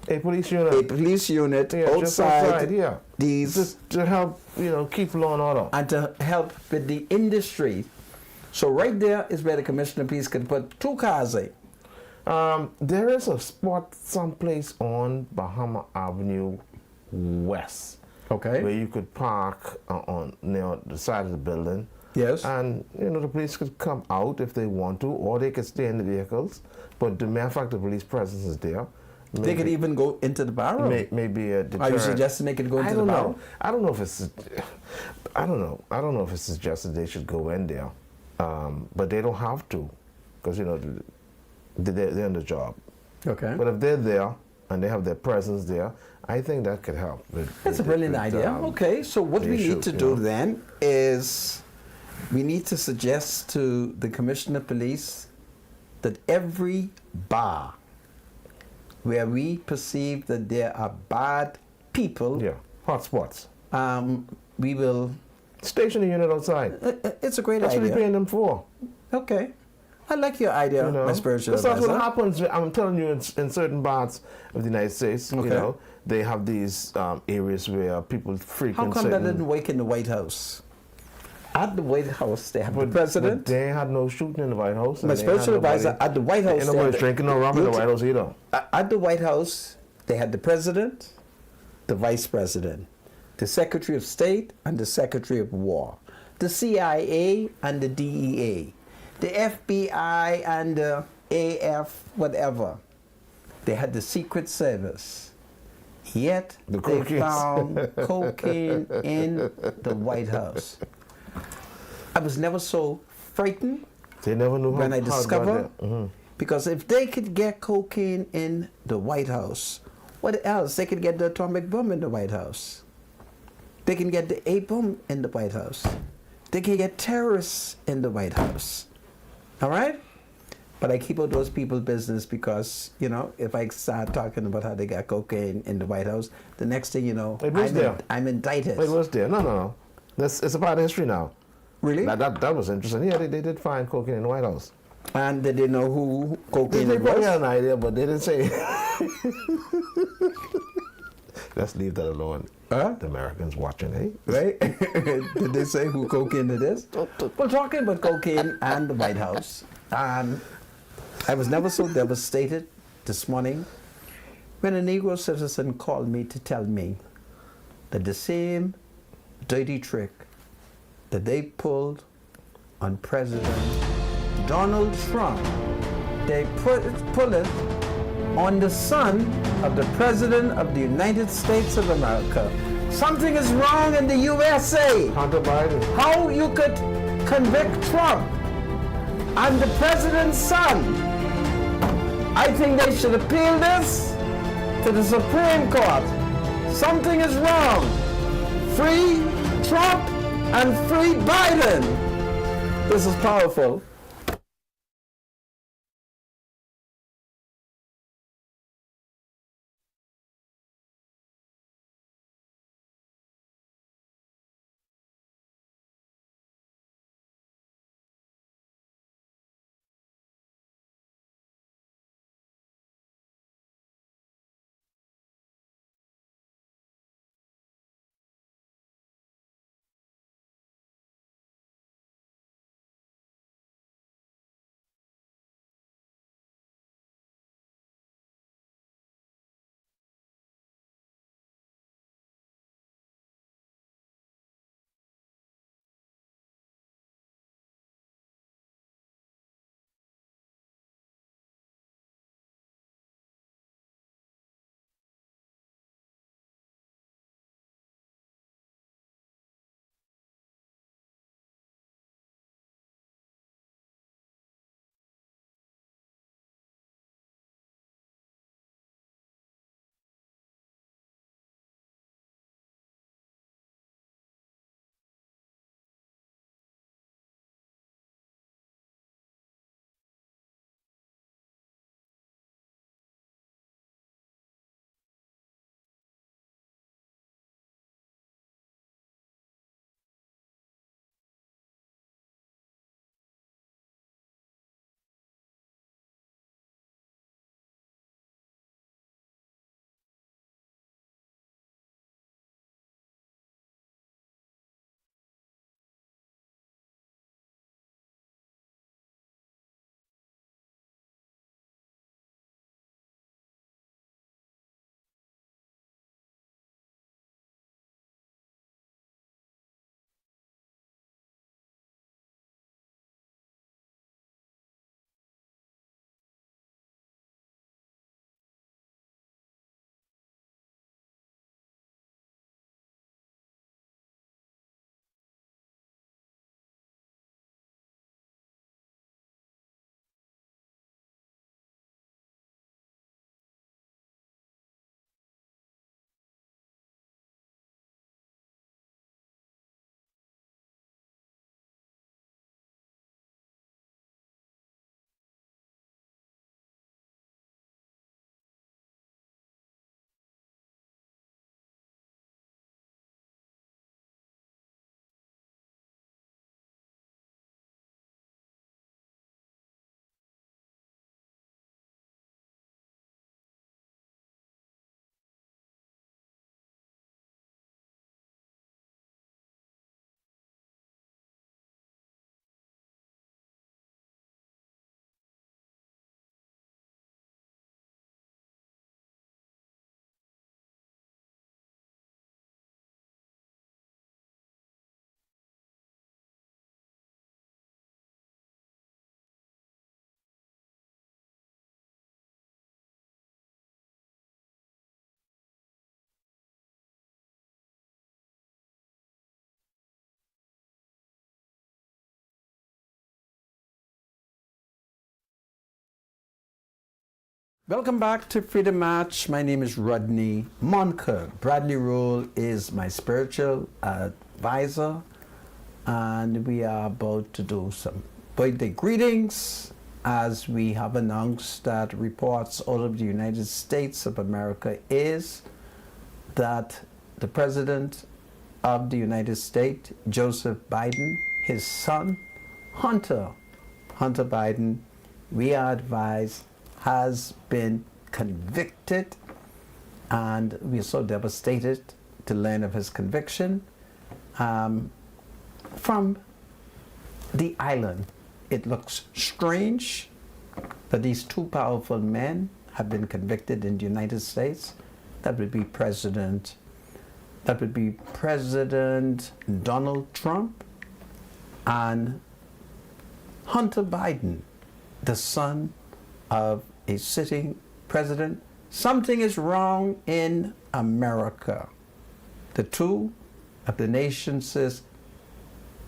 a police unit. a police unit Just outside, yeah. these, just to help, keep law and order. and to help with the industry. So right there is where the Commissioner of Police can put two cars in. There is a spot someplace on Bahama Avenue West. Okay. Where you could park on the side of the building. Yes. And the police could come out if they want to, or they could stay in the vehicles. But the matter of fact, the police presence is there. They could even go into the barroom. Maybe a deterrent. Are you suggesting they could go into the barroom? I don't know if it's. I don't know. I don't know if it's suggested they should go in there, but they don't have to, because they're on the job. Okay. But if they're there and they have their presence there, I think that could help. That's a brilliant idea. Okay, so what we need to do then is we need to suggest to the Commissioner of Police that every bar where we perceive that there are bad people, hot spots, we will station a unit outside. It's a great That's idea. what we're paying them for. Okay. I like your idea, my spiritual advisor. That's what happens. I'm telling you, in certain parts of the United States, they have these areas where people frequent. How come that didn't wake in the White House? At the White House, they have the president. But they had no shooting in the White House. My spiritual advisor at the White House. Ain't nobody drinking no rum in the White House either. At the White House, they had the president, the vice president, the Secretary of State, and the Secretary of War, the CIA and the DEA, the FBI and the AF, whatever. They had the Secret Service. Yet they found cocaine in the White House. I was never so frightened they never knew when I discovered, because if they could get cocaine in the White House, what else? They could get the atomic bomb in the White House. They can get the A-bomb in the White House. They can get terrorists in the White House. All right? But I keep out those people's business because, you know, if I start talking about how they got cocaine in the White House, the next thing you know, I'm indicted. It was there. No. It's a part of history now. Really? That was interesting. Yeah, they did find cocaine in the White House. And they didn't know who cocaine They was? probably had an idea, but they didn't say. Let's leave that alone. Huh? The Americans watching, eh? Right? Did they say who cocaine it is? Well, talking about cocaine and the White House, I was never so devastated this morning when a Negro citizen called me to tell me that the same dirty trick that they pulled on President Donald Trump, they pull it on the son of the President of the United States of America. Something is wrong in the USA. Hunter Biden. How you could convict Trump and the president's son? I think they should appeal this to the Supreme Court. Something is wrong. Free Trump and free Biden. This is powerful. Welcome back to Freedom Match. My name is Rodney Moncur. Bradley Rule is my spiritual advisor, and we are about to do some birthday greetings as we have announced that reports out of the United States of America is that the President of the United States, Joseph Biden, his son, Hunter Biden, we are advised, has been convicted, and we are so devastated to learn of his conviction from the island. It looks strange that these two powerful men have been convicted in the United States. That would be President Donald Trump and Hunter Biden, the son of a sitting president. Something is wrong in America. The two of the nation's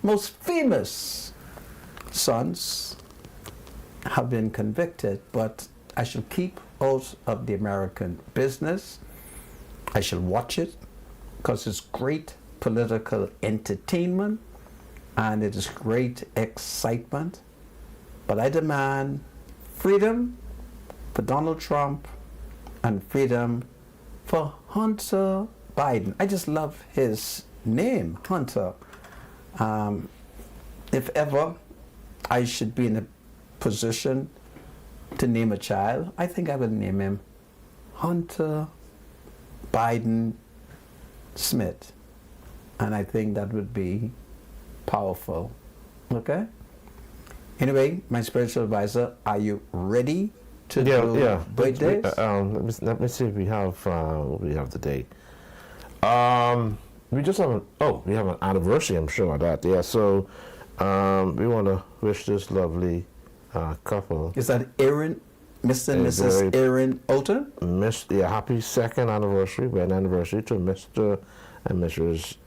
most famous sons have been convicted, but I shall keep out of the American business. I shall watch it because it's great political entertainment and it is great excitement. But I demand freedom for Donald Trump and freedom for Hunter Biden. I just love his name, Hunter. If ever I should be in a position to name a child, I think I would name him Hunter Biden Smith. And I think that would be powerful. Okay? Anyway, my spiritual advisor, are you ready to do birthdays? Let me see if we have what we have today. We just have we have an anniversary, I'm sure of that. Yeah, so we want to wish this lovely couple. Is that Aaron, Mr. and Mrs. Aaron Outen? Happy second anniversary, wedding anniversary to Mr. and Mrs.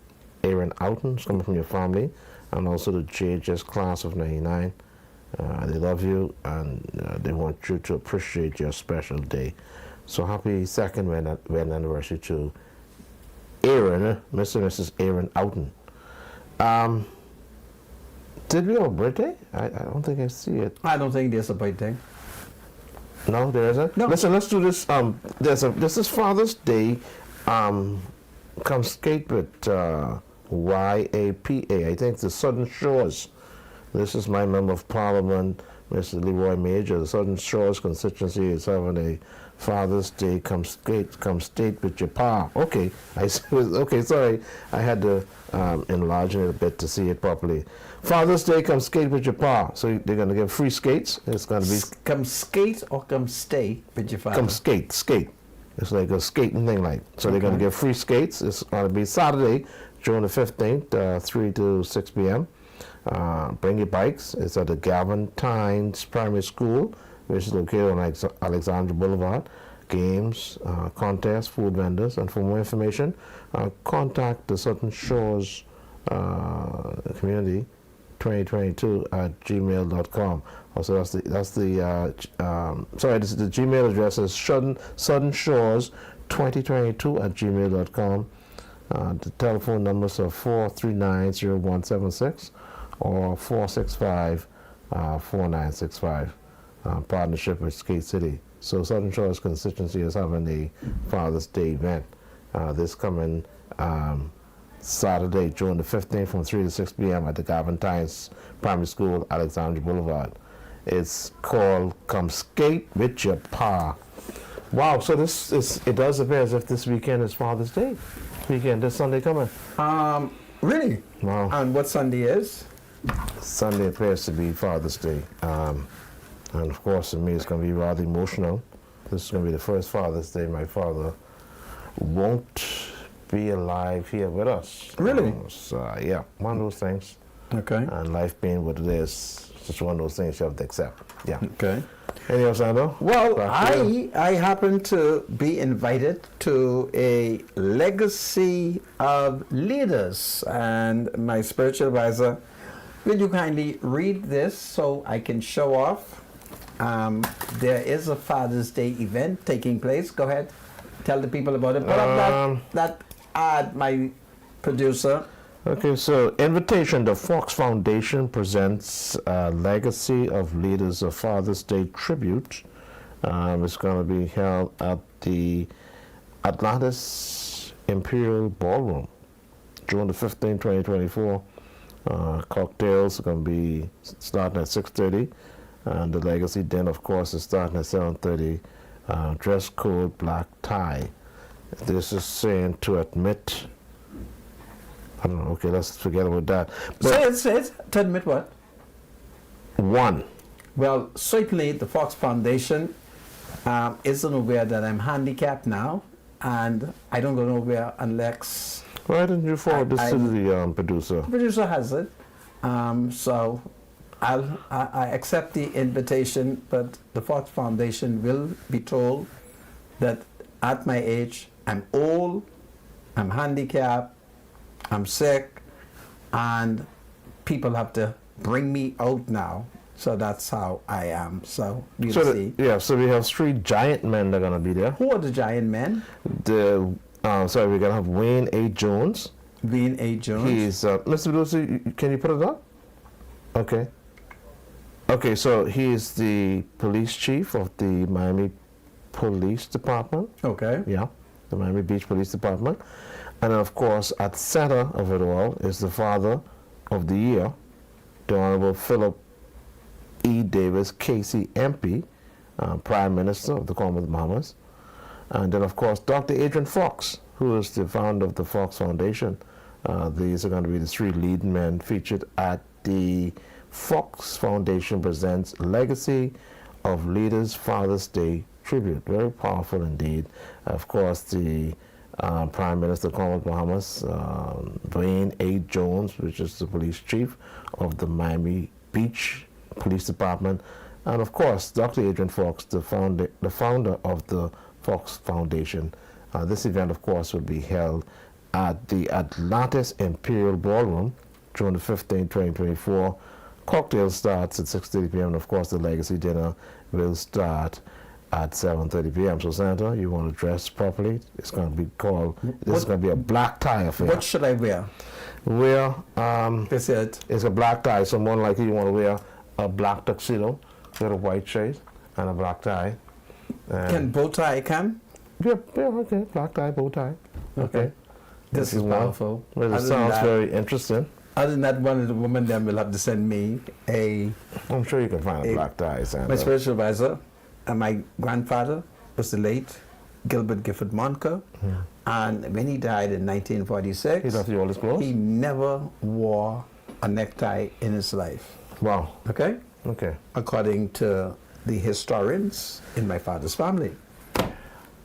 Aaron Outen, coming from your family, and also the JHS class of 99. They love you and they want you to appreciate your special day. So happy second wedding anniversary to Aaron, Mr. and Mrs. Aaron Outen. Did we have a birthday? I don't think I see it. I don't think there's a birthday. No, there isn't? No. Listen, let's do this. This is Father's Day. Come skate with YAPA. I think the Southern Shores. This is my member of Parliament, Mr. Leroy Major. The Southern Shores constituency is having a Father's Day. Come skate with your pa. Okay, okay. Sorry, I had to enlarge it a bit to see it properly. Father's Day, come skate with your pa. So they're going to give free skates. It's going to be come skate or come stay with your father. Come skate. It's like a skating thing, like. So they're going to give free skates. It's going to be Saturday, June the 15th, 3 to 6 p.m. Bring your bikes. It's at the Galvantines Primary School, which is located on Alexandra Boulevard. Games, contests, food vendors, and for more information, contact the Southern Shores Community 2022 at gmail.com. Also, that's the Gmail address is Southern Shores 2022 at gmail.com. The telephone numbers are 439-0176 or 465-4965. Partnership with Skate City. So Southern Shores constituency is having a Father's Day event this coming Saturday, June the 15th from 3 to 6 p.m. at the Galvantines Primary School, Alexandra Boulevard. It's called Come Skate with Your Pa. Wow, so it does appear as if this weekend is Father's Day. This Sunday coming. Really? Wow. And what Sunday is? Sunday appears to be Father's Day. And of course, for me, it's going to be rather emotional. This is going to be the first Father's Day my father won't be alive here with us. Really? Yeah, one of those things. Okay. And life being what it is, it's just one of those things you have to accept. Yeah. Okay. Anything else, Ando? Well, I happen to be invited to a legacy of leaders, and my spiritual advisor, will you kindly read this so I can show off? There is a Father's Day event taking place. Go ahead, tell the people about it. Put up that ad, my producer. Okay, so invitation. The Fox Foundation presents Legacy of Leaders of Father's Day tribute. It's going to be held at the Atlantis Imperial Ballroom, June the 15th, 2024. Cocktails are going to be starting at 6:30, and the Legacy dinner, of course, is starting at 7:30. Dress code black tie. This is saying to admit. I don't know. Okay, let's forget about that. Say it. To admit what? One. Well, certainly the Fox Foundation isn't aware that I'm handicapped now, and I don't go nowhere unless Why didn't you forward this to the producer? the producer has it. So I accept the invitation, but the Fox Foundation will be told that at my age, I'm old, I'm handicapped, I'm sick, and people have to bring me out now. So that's how I am. So we'll see. So we have three giant men that are going to be there. Who are the giant men? We're going to have Wayne A. Jones. Wayne A. Jones. He's, Mr. Producer, can you put it up? Okay. Okay, so he is the police chief of the Miami Police Department. Okay. Yeah, the Miami Beach Police Department. And then, of course, at the center of it all is the father of the year, the Honorable Philip E. Davis, KC MP, Prime Minister of the Commonwealth of Bahamas. And then, of course, Dr. Adrian Fox, who is the founder of the Fox Foundation. These are going to be the three lead men featured at the Fox Foundation Presents Legacy of Leaders Father's Day tribute. Very powerful indeed. Of course, the Prime Minister of the Commonwealth of Bahamas, Wayne A. Jones, which is the police chief of the Miami Beach Police Department, and of course Dr. Adrian Fox, the founder of the Fox Foundation. This event, of course, will be held at the Atlantis Imperial Ballroom, June the 15th, 2024. Cocktail starts at 6:30 p.m. and of course the Legacy dinner will start at 7:30 p.m. So Santa, you want to dress properly? It's going to be called. This is going to be a black tie affair. What should I wear? That's it. It's a black tie. So more likely you want to wear a black tuxedo with a white shirt and a black tie. Can bow tie come? Yeah, okay. Black tie, bow tie. Okay. This is powerful. Well, it sounds very interesting. Other than that, one of the women then will have to send me a. I'm sure you can find a black tie, Santa. My spiritual advisor, and my grandfather was the late Gilbert Gifford Monker, and when he died in 1946, he left you all his clothes? He never wore a necktie in his life. Wow. Okay? Okay. According to the historians in my father's family.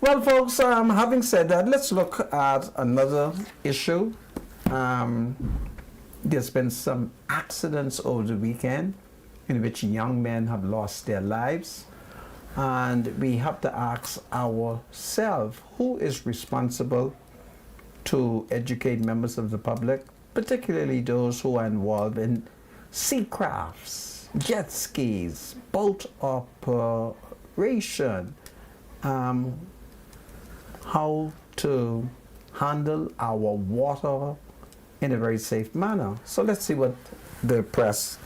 Well, folks, having said that, let's look at another issue. There's been some accidents over the weekend in which young men have lost their lives. And we have to ask ourselves, who is responsible to educate members of the public, particularly those who are involved in sea crafts, jet skis, boat operation, how to handle our water in a very safe manner. So let's see what the press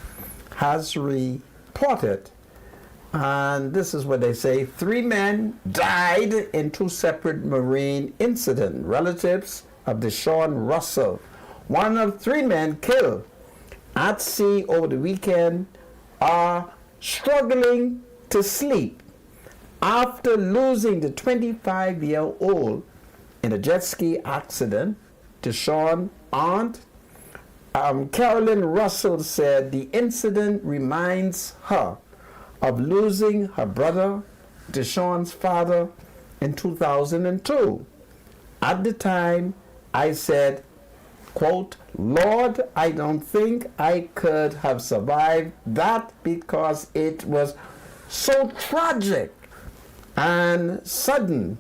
has reported. And this is what they say. 3 men died in 2 separate marine incidents. Relatives of Deshaun Russell, one of 3 men killed at sea over the weekend, are struggling to sleep after losing the 25-year-old in a jet ski accident. Deshaun's aunt, Carolyn Russell, said the incident reminds her of losing her brother, Deshaun's father, in 2002. At the time, I said, quote, "Lord, I don't think I could have survived that because it was so tragic and sudden."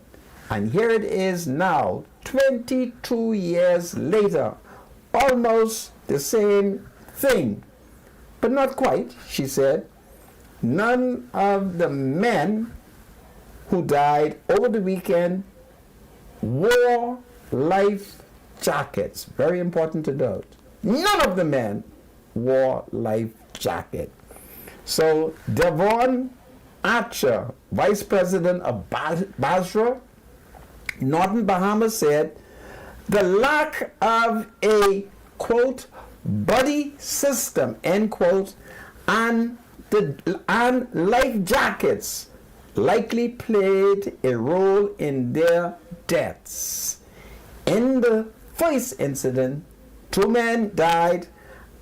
And here it is now, 22 years later, almost the same thing. But not quite, she said. None of the men who died over the weekend wore life jackets. Very important to note. none of the men wore life jacket. So Devon Archer, Vice President of Basra, Northern Bahamas, said the lack of a, quote, buddy system, end quote, and life jackets likely played a role in their deaths. In the first incident, 2 men died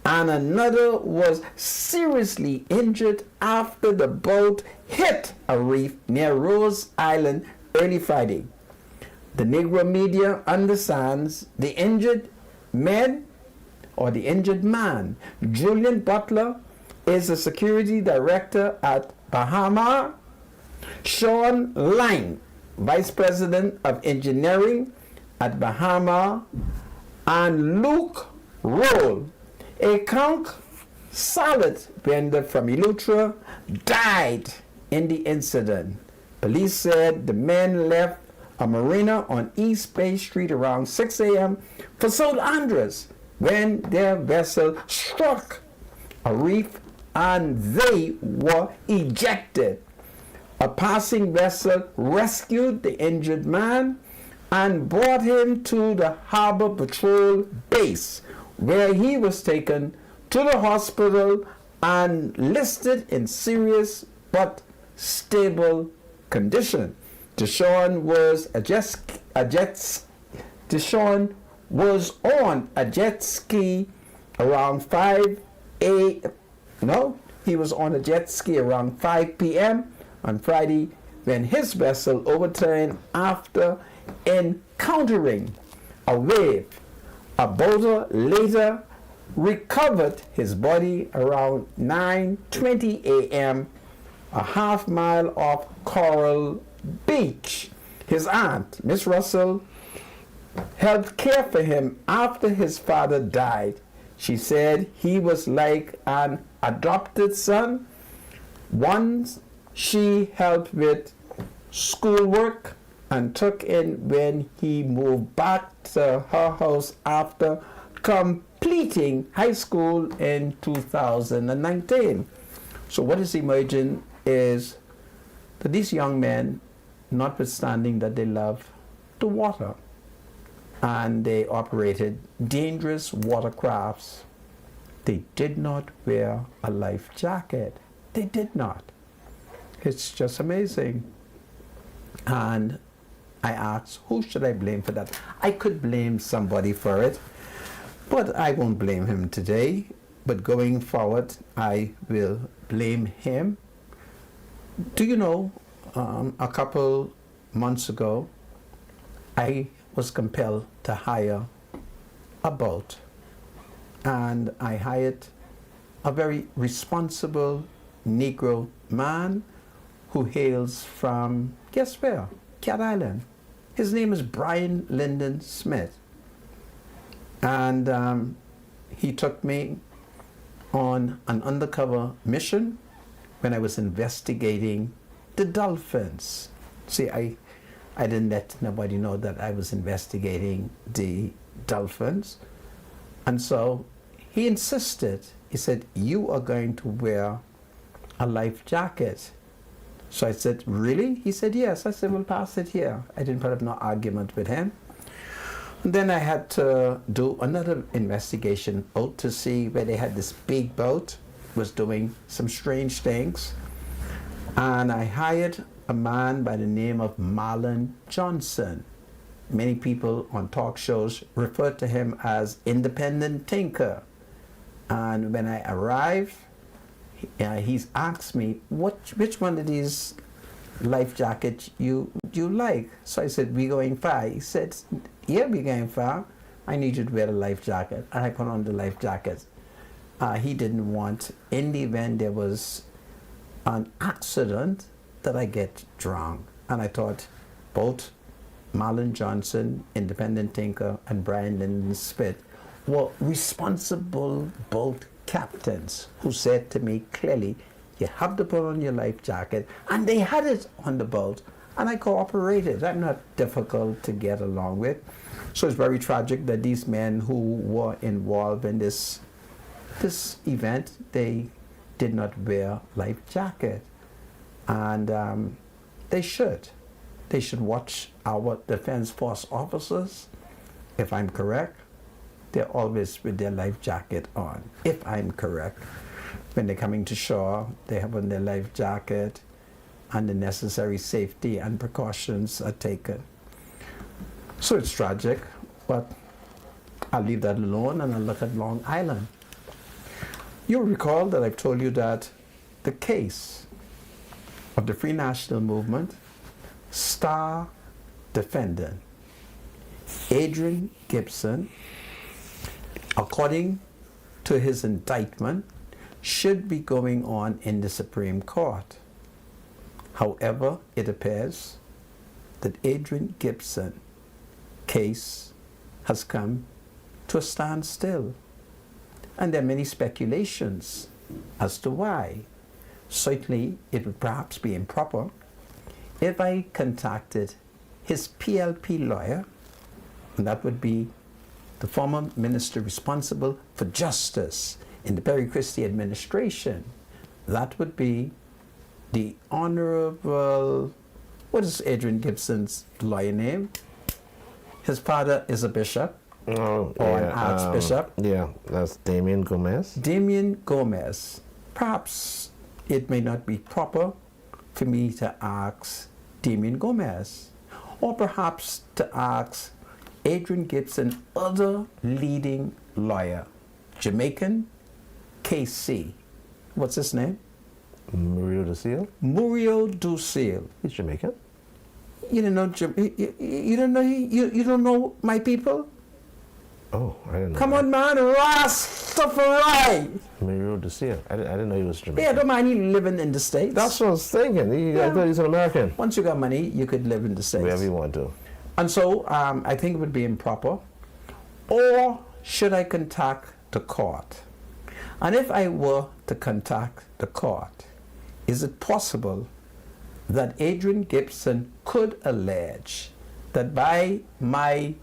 and another was seriously injured after the boat hit a reef near Rose Island early Friday. The Negro media understands the injured man, Julian Butler, is the security director at Bahama. Sean Lang, Vice President of Engineering at Bahama, and Luke Roll, a conch salad vendor from Eleuthera, died in the incident. Police said the men left a marina on East Bay Street around 6 a.m. for St. Andres when their vessel struck a reef and they were ejected. A passing vessel rescued the injured man and brought him to the Harbor Patrol base, where he was taken to the hospital and listed in serious but stable condition. Deshaun was on a jet ski around 5 p.m. on Friday when his vessel overturned after encountering a wave. A boater later recovered his body around 9:20 a.m. a half mile off Coral Beach. His aunt, Miss Russell, helped care for him after his father died. She said he was like an adopted son. Once she helped with schoolwork and took in when he moved back to her house after completing high school in 2019. So what is emerging is that these young men, notwithstanding that they love the water and they operated dangerous watercrafts, they did not wear a life jacket. They did not. It's just amazing. And I asked, who should I blame for that? I could blame somebody for it, but I won't blame him today. But going forward, I will blame him. Do you know, a couple months ago, I was compelled to hire a boat. And I hired a very responsible Negro man who hails from, guess where? Cat Island. His name is Brian Lyndon Smith. And he took me on an undercover mission when I was investigating the dolphins. See, I didn't let nobody know that I was investigating the dolphins. And so he insisted, he said, you are going to wear a life jacket. So I said, really? He said, yes. I said, well, pass it here. I didn't put up no argument with him. And then I had to do another investigation out to see where they had this big boat, was doing some strange things. And I hired a man by the name of Marlon Johnson. Many people on talk shows refer to him as Independent Tinker. And when I arrived, he's asked me, which one of these life jackets you like? So I said, we going far? He said, yeah, we going far. I need you to wear a life jacket. And I put on the life jacket. He didn't want, in the event there was an accident, that I get drowned. And I thought both Marlon Johnson, Independent Tinker, and Brian Lyndon Smith were responsible boat captains who said to me clearly, you have to put on your life jacket. And they had it on the boat. And I cooperated. I'm not difficult to get along with. So it's very tragic that these men who were involved in this event, they did not wear life jacket. And they should. They should watch our Defense Force officers. If I'm correct, they're always with their life jacket on. If I'm correct. When they're coming to shore, they have on their life jacket and the necessary safety and precautions are taken. So it's tragic, but I'll leave that alone and I'll look at Long Island. You'll recall that I've told you that the case of the Free National Movement star defendant Adrian Gibson, according to his indictment, should be going on in the Supreme Court. However, it appears that Adrian Gibson case has come to a standstill. And there are many speculations as to why. Certainly, it would perhaps be improper if I contacted his PLP lawyer, and that would be the former minister responsible for justice in the Perry Christie administration. That would be the Honorable, what is Adrian Gibson's lawyer name? His father is a bishop, or an archbishop. Yeah, that's Damien Gomez. Damien Gomez. Perhaps it may not be proper for me to ask Damien Gomez, or perhaps to ask Adrian Gibson, other leading lawyer, Jamaican, KC. What's his name? Muriel Ducille. Muriel Ducille. He's Jamaican. You don't know you don't know my people? Oh, I didn't know. Come on, man, Rastafari. Muriel Ducille. I didn't know he was Jamaican. Yeah, don't mind you living in the States. That's what I was thinking. I thought he was an American. Once you got money, you could live in the States. Wherever you want to. And so I think it would be improper. Or should I contact the court? And if I were to contact the court, is it possible that Adrian Gibson could allege that by my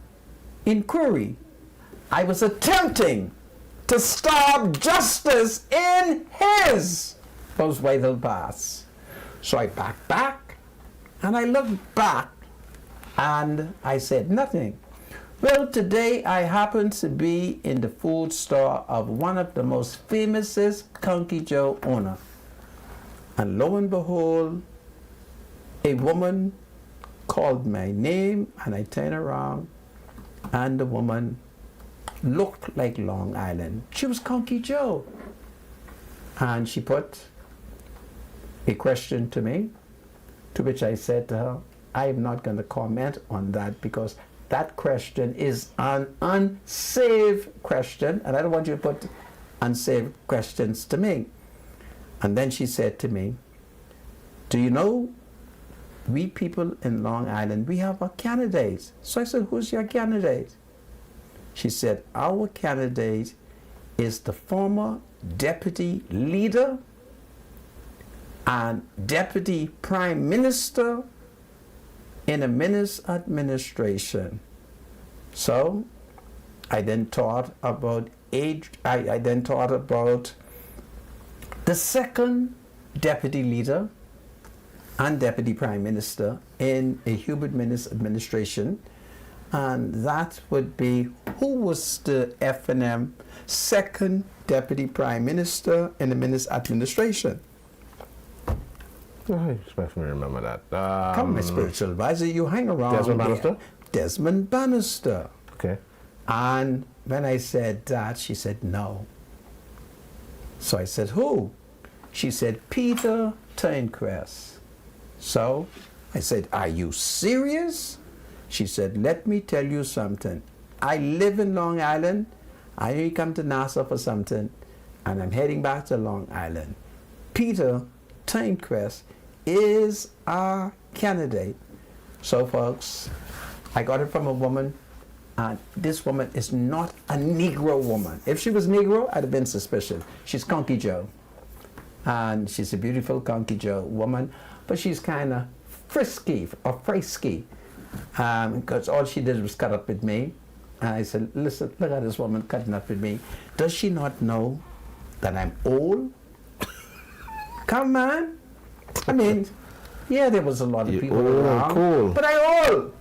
inquiry, I was attempting to stop justice in his most vital parts? So I backed back, and I looked back, and I said nothing. Well, today I happen to be in the food store of one of the most famousest Conky Joe owner. And lo and behold, a woman called my name, and I turned around, and the woman looked like Long Island. She was Conky Joe. And she put a question to me, to which I said to her, I am not going to comment on that because that question is an unsaved question, and I don't want you to put unsaved questions to me. And then she said to me, do you know, we people in Long Island, we have a candidate. So I said, who's your candidate? She said, our candidate is the former deputy leader and deputy prime minister in a minister's administration. So I then thought about I then thought about the second deputy leader and deputy prime minister in a Hubert Minnis administration, and that would be, who was the FNM second deputy prime minister in the Minnis administration? I expect me to remember that. Come, my spiritual advisor, you hang around. Desmond Bannister? Desmond Bannister. Okay. And when I said that, she said no. So I said, who? She said, Peter Turnquest. So I said, are you serious? She said, let me tell you something. I live in Long Island. I only come to Nassau for something, and I'm heading back to Long Island. Peter Turnquest is our candidate. So folks, I got it from a woman, and this woman is not a Negro woman. If she was Negro, I'd have been suspicious. She's Conky Joe, and she's a beautiful Conky Joe woman, but she's kind of frisky or frisky, because all she did was cut up with me. And I said, listen, look at this woman cutting up with me. Does she not know that I'm old? Come on. I mean, yeah, there was a lot of people around, cool. but I old.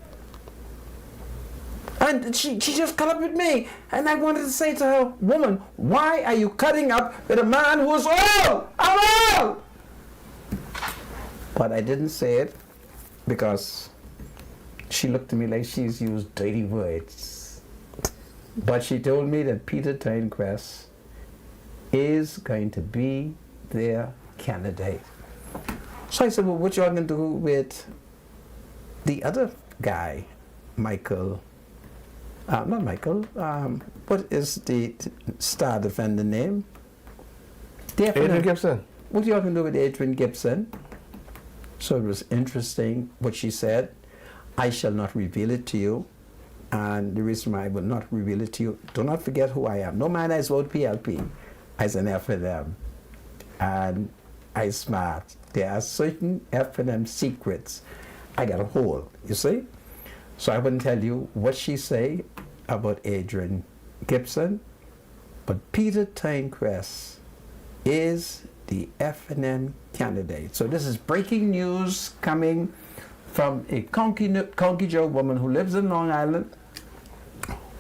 And she just cut up with me. And I wanted to say to her, woman, why are you cutting up with a man who's old? I'm old! But I didn't say it because she looked at me like she's used dirty words. But she told me that Peter Tynquest is going to be their candidate. So I said, well, what y'all going to do with the other guy, Michael? Not Michael. What is the star defender name? Adrian Gibson. What y'all going to do with Adrian Gibson? So it was interesting what she said. I shall not reveal it to you. And the reason why I will not reveal it to you, do not forget who I am. No matter as vote PLP, as an F&M. And I smart. There are certain F&M secrets I got a hold, you see? So I wouldn't tell you what she say about Adrian Gibson, but Peter Tynquest is the F&M candidate. So this is breaking news coming from a Conky Joe woman who lives in Long Island,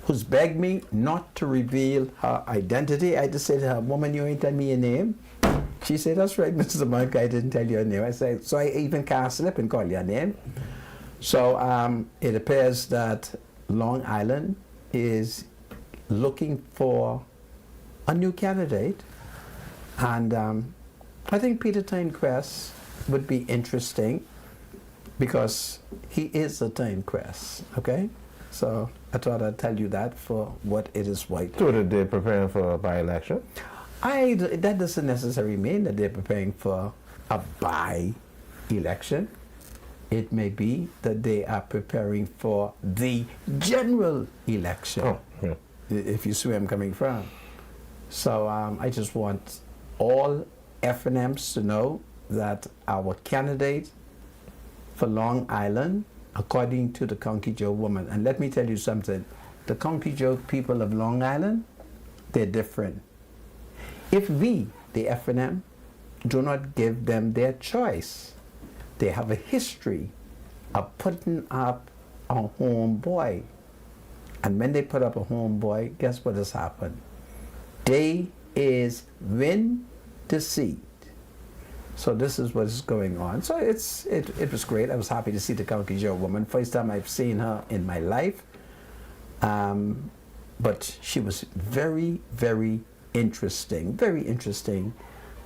who's begged me not to reveal her identity. I just said to her, woman, you ain't tell me your name. She said, that's right, Mr. Monk, I didn't tell you your name. I said, so I even can't slip and call your name. So it appears that Long Island is looking for a new candidate. And I think Peter Tynquest would be interesting because he is a Tynquest, okay? So I thought I'd tell you that for what it is worth. So that they're preparing for a by-election? That doesn't necessarily mean that they're preparing for a by-election. It may be that they are preparing for the general election. Oh, yeah. If you see where I'm coming from. So I just want all F&Ms to know that our candidate for Long Island, according to the Conky Joe woman, and let me tell you something, the Conky Joe people of Long Island, they're different. If we, the F&M, do not give them their choice, they have a history of putting up a homeboy. And when they put up a homeboy, guess what has happened? They is win the seat. So this is what is going on. So it was great. I was happy to see the Conky Joe woman. First time I've seen her in my life. But she was very, very interesting. Very interesting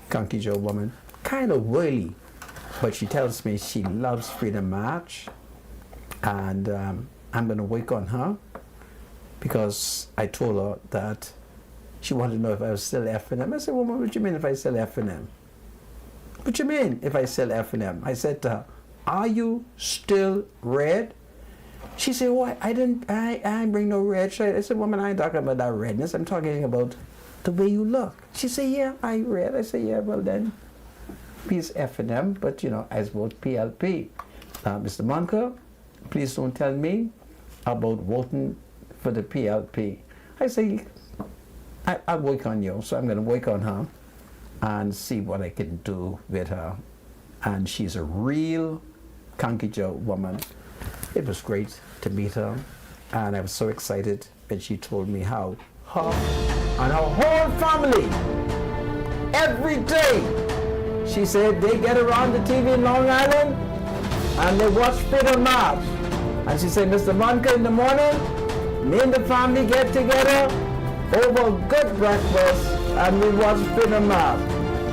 Conky Joe woman. Kind of whirly. But she tells me she loves Freedom March. And I'm going to work on her because I told her that she wanted to know if I was still F&M. I said, well, what do you mean if I still F&M? What do you mean if I still F&M? I said to her, are you still red? She said, well, I didn't bring no red shirt. I said, woman, I ain't talking about that redness. I'm talking about the way you look. She said, yeah, I red. I said, yeah, well then, he's F&M, but you know, I vote PLP. Mr. Monker, please don't tell me about voting for the PLP. I say, I'll work on you, so I'm going to work on her and see what I can do with her. And she's a real Conky Joe woman. It was great to meet her, and I was so excited when she told me how her and her whole family, every day, she said they get around the TV in Long Island and they watch Freedom March. And she said, Mr. Monka, in the morning, me and the family get together over a good breakfast and we watch Freedom March.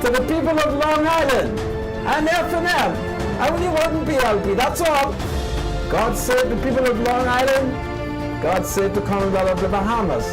To the people of Long Island and F&M, I only want PLP, that's all. God save the people of Long Island. God save the Commonwealth of the Bahamas.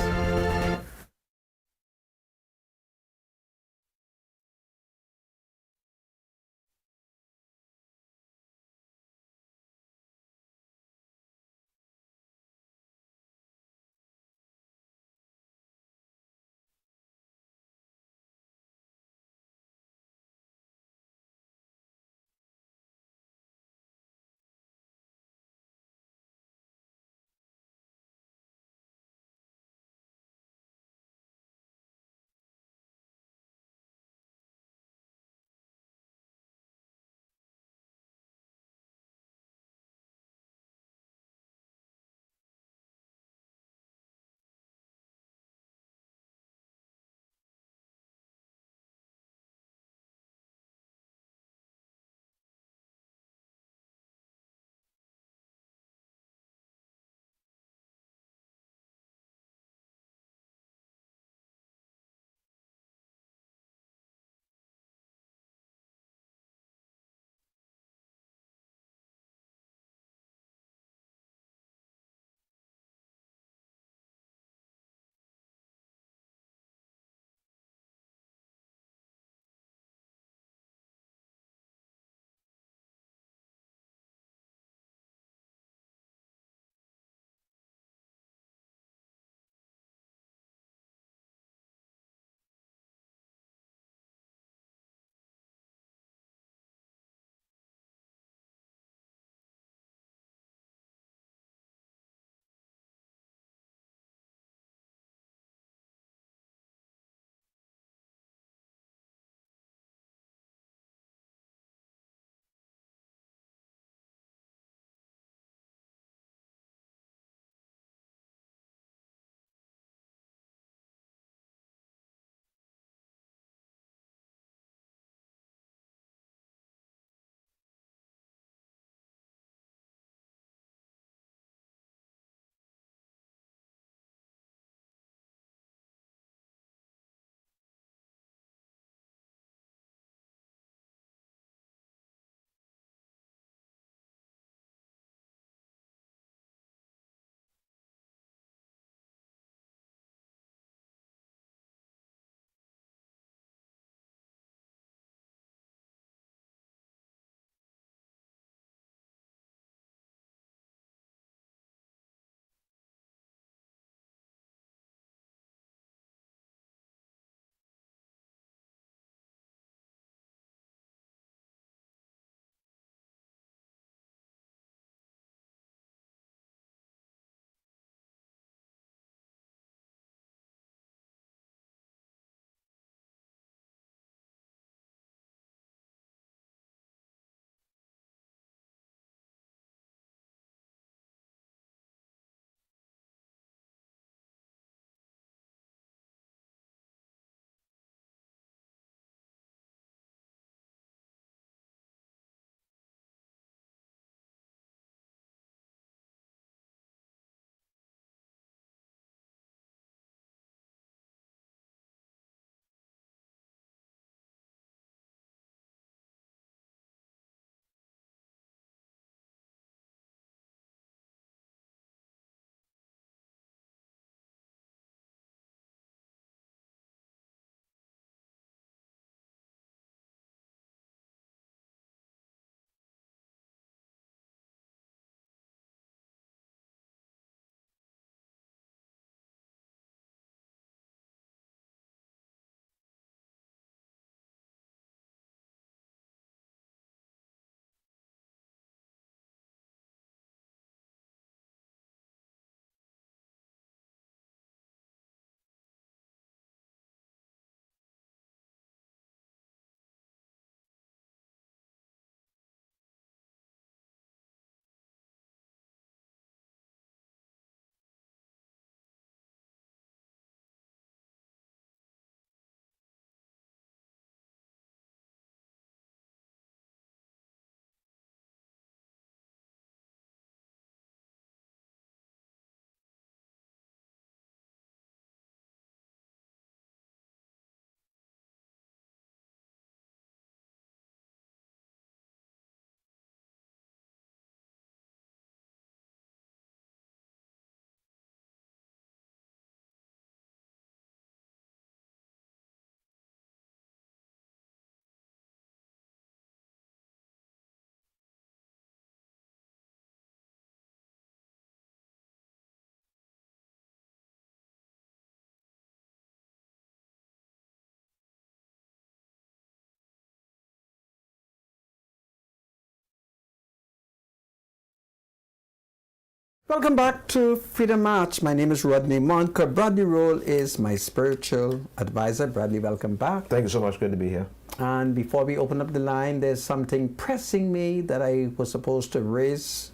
Welcome back to Freedom March. My name is Rodney Monker. Bradley Roll is my spiritual advisor. Bradley, welcome back. Thank you so much. Good to be here. And before we open up the line, there's something pressing me that I was supposed to raise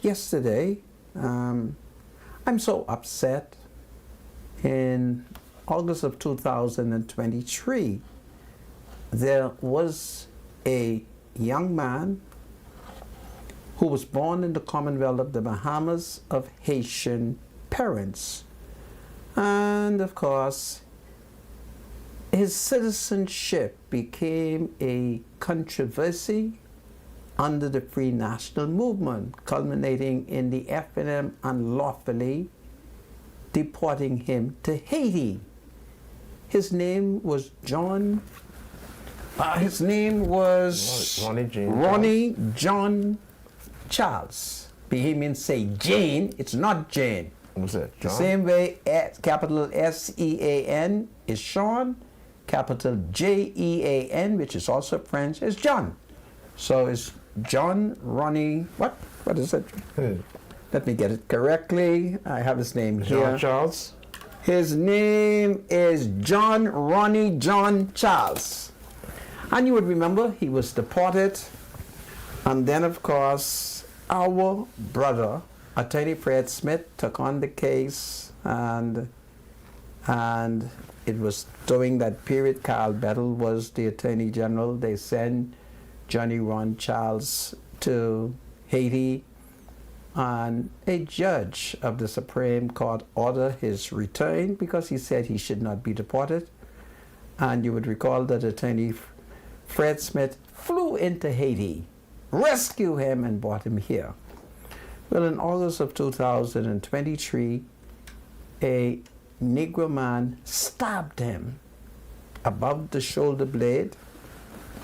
yesterday. I'm so upset. In August of 2023, there was a young man who was born in the Commonwealth of the Bahamas of Haitian parents. And of course, his citizenship became a controversy under the Free National Movement, culminating in the FNM unlawfully deporting him to Haiti. His name was Ronnie John Charles. Bahamians say Jane, it's not Jane. What's that, John? The same way capital S-E-A-N is Sean, capital J-E-A-N, which is also French, is John. So it's John Ronnie, what is it? Let me get it correctly. I have his name here. John Charles? His name is John Ronnie John Charles. And you would remember he was deported. And then, of course, our brother, Attorney Fred Smith, took on the case. And it was during that period, Carl Bettel was the Attorney General. They sent Johnny Ron Charles to Haiti. And a judge of the Supreme Court ordered his return because he said he should not be deported. And you would recall that Attorney Fred Smith flew into Haiti, rescued him, and brought him here. Well, in August of 2023, a Negro man stabbed him above the shoulder blade,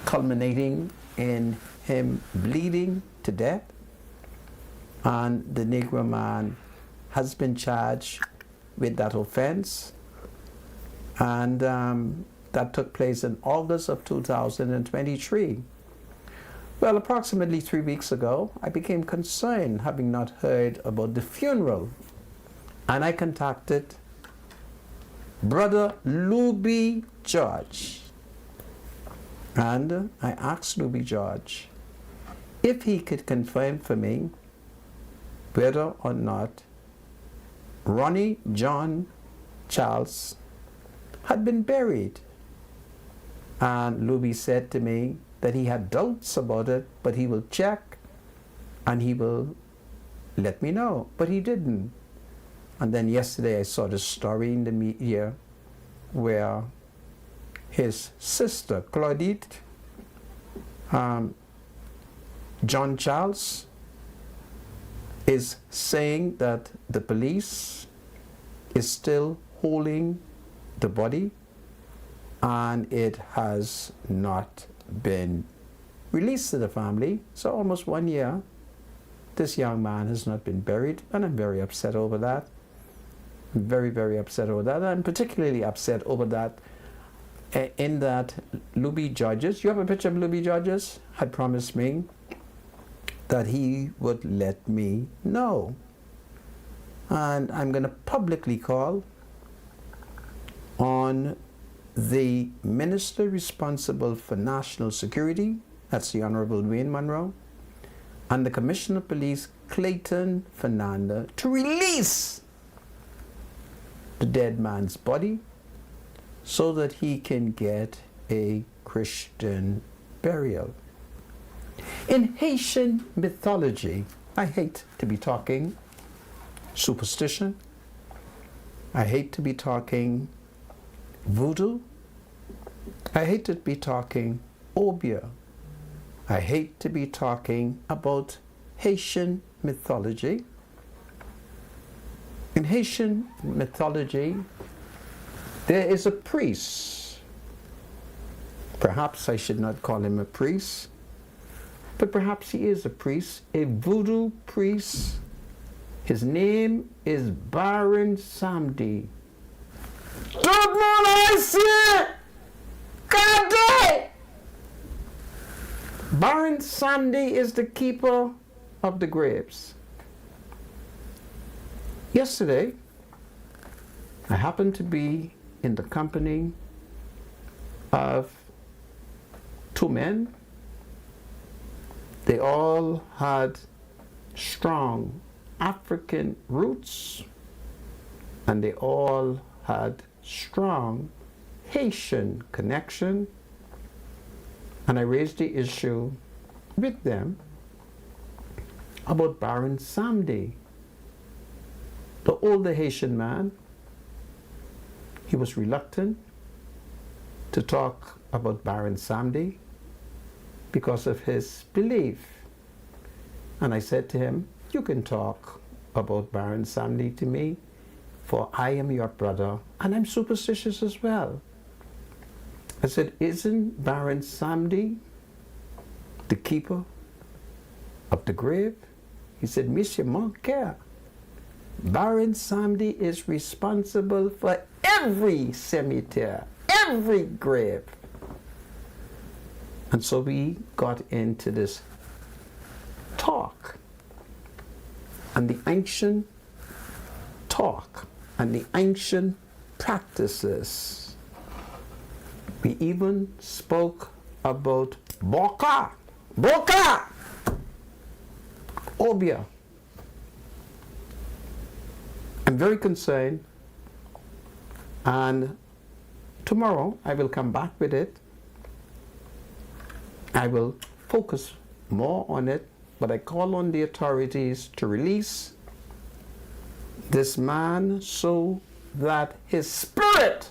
culminating in him bleeding to death. And the Negro man has been charged with that offense. And that took place in August of 2023. Well, approximately 3 weeks ago, I became concerned, having not heard about the funeral. And I contacted Brother Luby George. And I asked Luby George if he could confirm for me whether or not Ronnie John Charles had been buried. And Luby said to me that he had doubts about it, but he will check and he will let me know. But he didn't. And then yesterday I saw the story in the media where his sister, Claudette John Charles, is saying that the police is still holding the body and it has not been released to the family. So almost 1 year, this young man has not been buried, and I'm very upset over that. I'm very, very upset over that. I'm particularly upset over that in that Luby Georges, you have a picture of Luby Georges, had promised me that he would let me know. And I'm going to publicly call on the minister responsible for national security, that's the Honorable Wayne Monroe, and the Commissioner of Police, Clayton Fernanda, to release the dead man's body so that he can get a Christian burial. In Haitian mythology, I hate to be talking superstition, I hate to be talking voodoo, I hate to be talking obia, I hate to be talking about Haitian mythology. In Haitian mythology, there is a priest. Perhaps I should not call him a priest, but perhaps he is a priest, a voodoo priest. His name is Baron Samedi. Good morning, sir! God day! Baron Samedi is the keeper of the graves. Yesterday, I happened to be in the company of two men. They all had strong African roots, and they all had strong Haitian connection. And I raised the issue with them about Baron Samedi, the older Haitian man. He was reluctant to talk about Baron Samedi because of his belief. And I said to him, you can talk about Baron Samedi to me, for I am your brother, and I'm superstitious as well. I said, isn't Baron Samedi the keeper of the grave? He said, Monsieur mon cœur, Baron Samedi is responsible for every cemetery, every grave. And so we got into this talk, and the ancient talk, and the ancient practices. We even spoke about Boka, Obia. I'm very concerned, and tomorrow I will come back with it. I will focus more on it, but I call on the authorities to release this man so that his spirit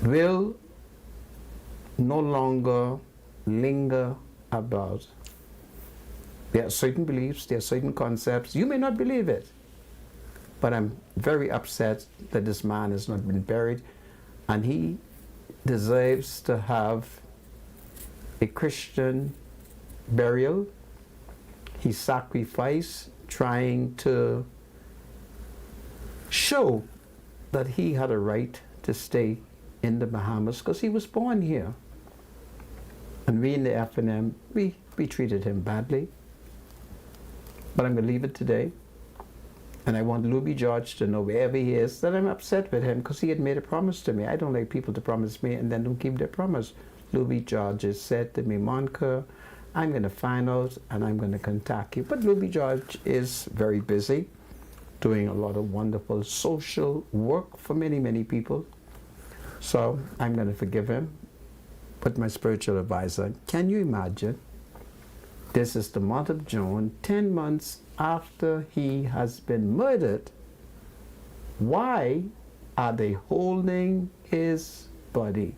will no longer linger about. There are certain beliefs, there are certain concepts. You may not believe it, but I'm very upset that this man has not been buried, and he deserves to have a Christian burial. He sacrificed trying to show that he had a right to stay in the Bahamas because he was born here. And we in the FNM, we treated him badly. But I'm going to leave it today. And I want Louis George to know wherever he is that I'm upset with him because he had made a promise to me. I don't like people to promise me and then don't keep their promise. Louis George has said to me, Monica, I'm going to find out and I'm going to contact you. But Louis George is very busy doing a lot of wonderful social work for many, many people. So I'm going to forgive him. But my spiritual advisor, can you imagine? This is the month of June, 10 months after he has been murdered. Why are they holding his body?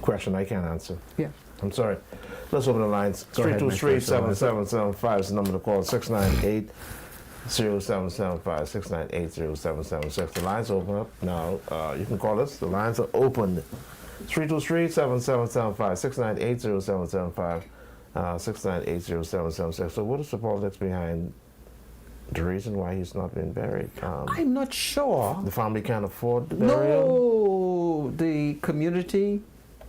Question I can't answer. Yeah. I'm sorry. Let's open the lines. 323-7775 is the number to call. 698-0775. 698-0776. The lines open up now. You can call us. The lines are open. 323-7775. 698-0775. 698-0776. So what is the politics behind the reason why he's not been buried? I'm not sure. The family can't afford the burial? No, the community,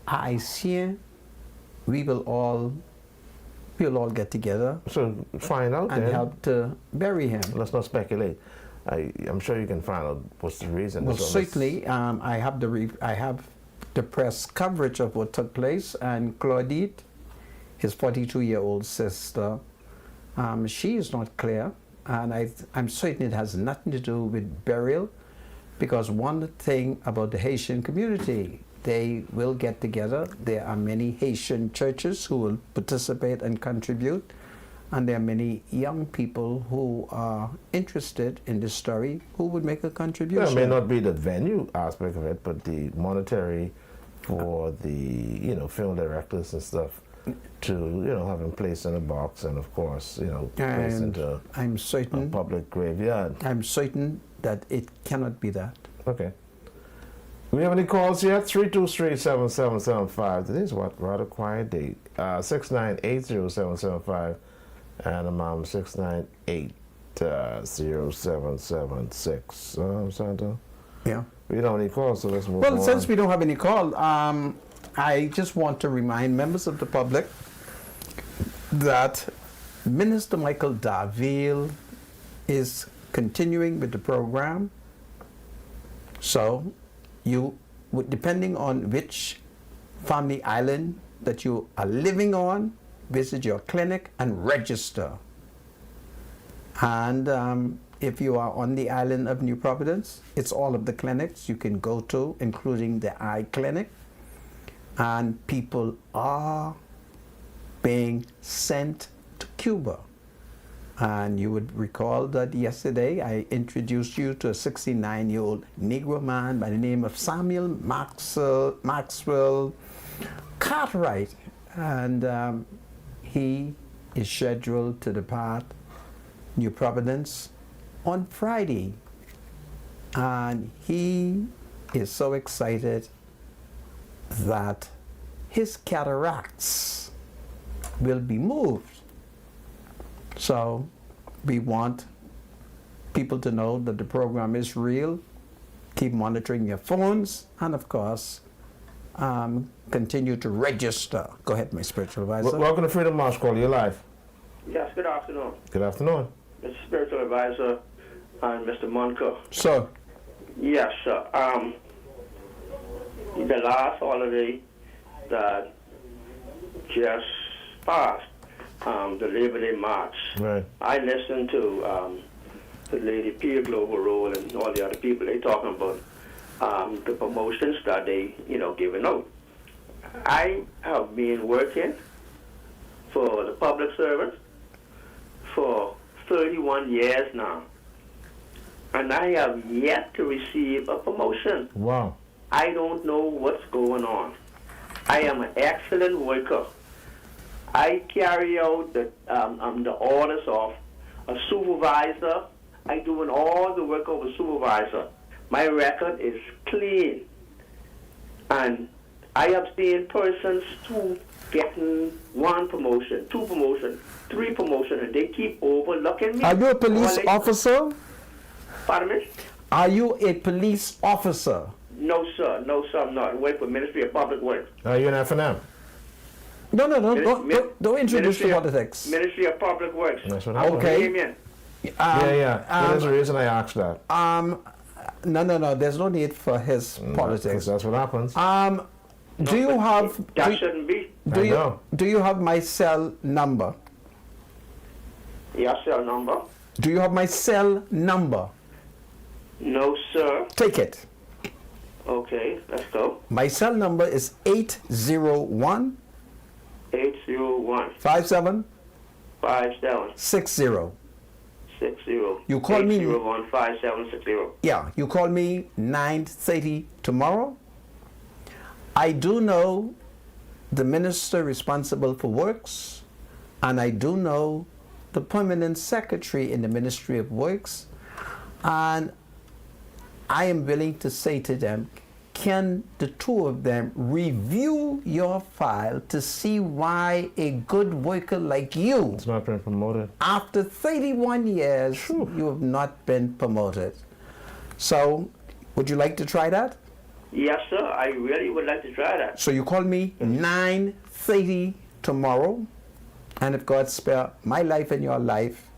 Haitian, we'll all get together. So find out and then. help to bury him. Let's not speculate. I'm sure you can find out what's the reason. Well, So certainly, I have the press coverage of what took place, and Claudette, his 42-year-old sister, she is not clear, and I'm certain it has nothing to do with burial, because one thing about the Haitian community, they will get together. There are many Haitian churches who will participate and contribute, and there are many young people who are interested in this story who would make a contribution. It may not be the venue aspect of it, but the monetary for the film directors and stuff to have him placed in a box and of course placed into I'm certain a public graveyard. I'm certain that it cannot be that. Okay. Do we have any calls yet? 323-7775. Today's rather quiet date. 698-0775 and I'm 698-0776. Santa? Yeah. We don't have any calls, so let's move on. Well, since we don't have any call, I just want to remind members of the public that Minister Michael Darville is continuing with the program. So you, depending on which family island that you are living on, visit your clinic and register. And if you are on the island of New Providence, it's all of the clinics you can go to, including the eye clinic. And people are being sent to Cuba. And you would recall that yesterday I introduced you to a 69-year-old Negro man by the name of Samuel Maxwell Cartwright. And he is scheduled to depart New Providence on Friday. And he is so excited that his cataracts will be moved. So we want people to know that the program is real. Keep monitoring your phones, and of course, continue to register. Go ahead, my spiritual advisor. Welcome to Freedom March Call. You're live. Yes, good afternoon. Good afternoon. Mr. Spiritual Advisor and Mr. Monco. So, Yes, sir. The last holiday that just passed, the Labor Day March, Right. I listened to the lady Pia Global Role and all the other people. They talking about the promotions that they, giving out. I have been working for the public service for 31 years now, and I have yet to receive a promotion. Wow. I don't know what's going on. I am an excellent worker. I carry out the orders of a supervisor. I'm doing all the work of a supervisor. My record is clean. And I have seen persons who getting 1 promotion, 2 promotion, 3 promotion, and they keep overlooking me. are you a police officer? Pardon me? Are you a police officer? No, sir. No, sir, I'm not. I work for Ministry of Public Works. Are you an F&M? No, don't introduce the Ministry of- politics. Ministry of Public Works. That's what I'm happened. Okay. Damien. There's a reason I asked that. No, there's no need for his Because politics. that's what happens. Do you have That shouldn't be. I know. do you have my cell number? Your cell number? Do you have my cell number? No, sir. Take it. Okay, let's go. My cell number is 801 801 57 57 60. 60. You call me- 801 5760. Yeah, you call me 9:30 tomorrow. I do know the minister responsible for works, and I do know the permanent secretary in the Ministry of Works, and I am willing to say to them, can the two of them review your file to see why a good worker like you, It's not been promoted. after 31 years, you have not been promoted? So, would you like to try that? Yes, sir. I really would like to try that. So you call me 9:30 tomorrow, and if God spare my life and your life,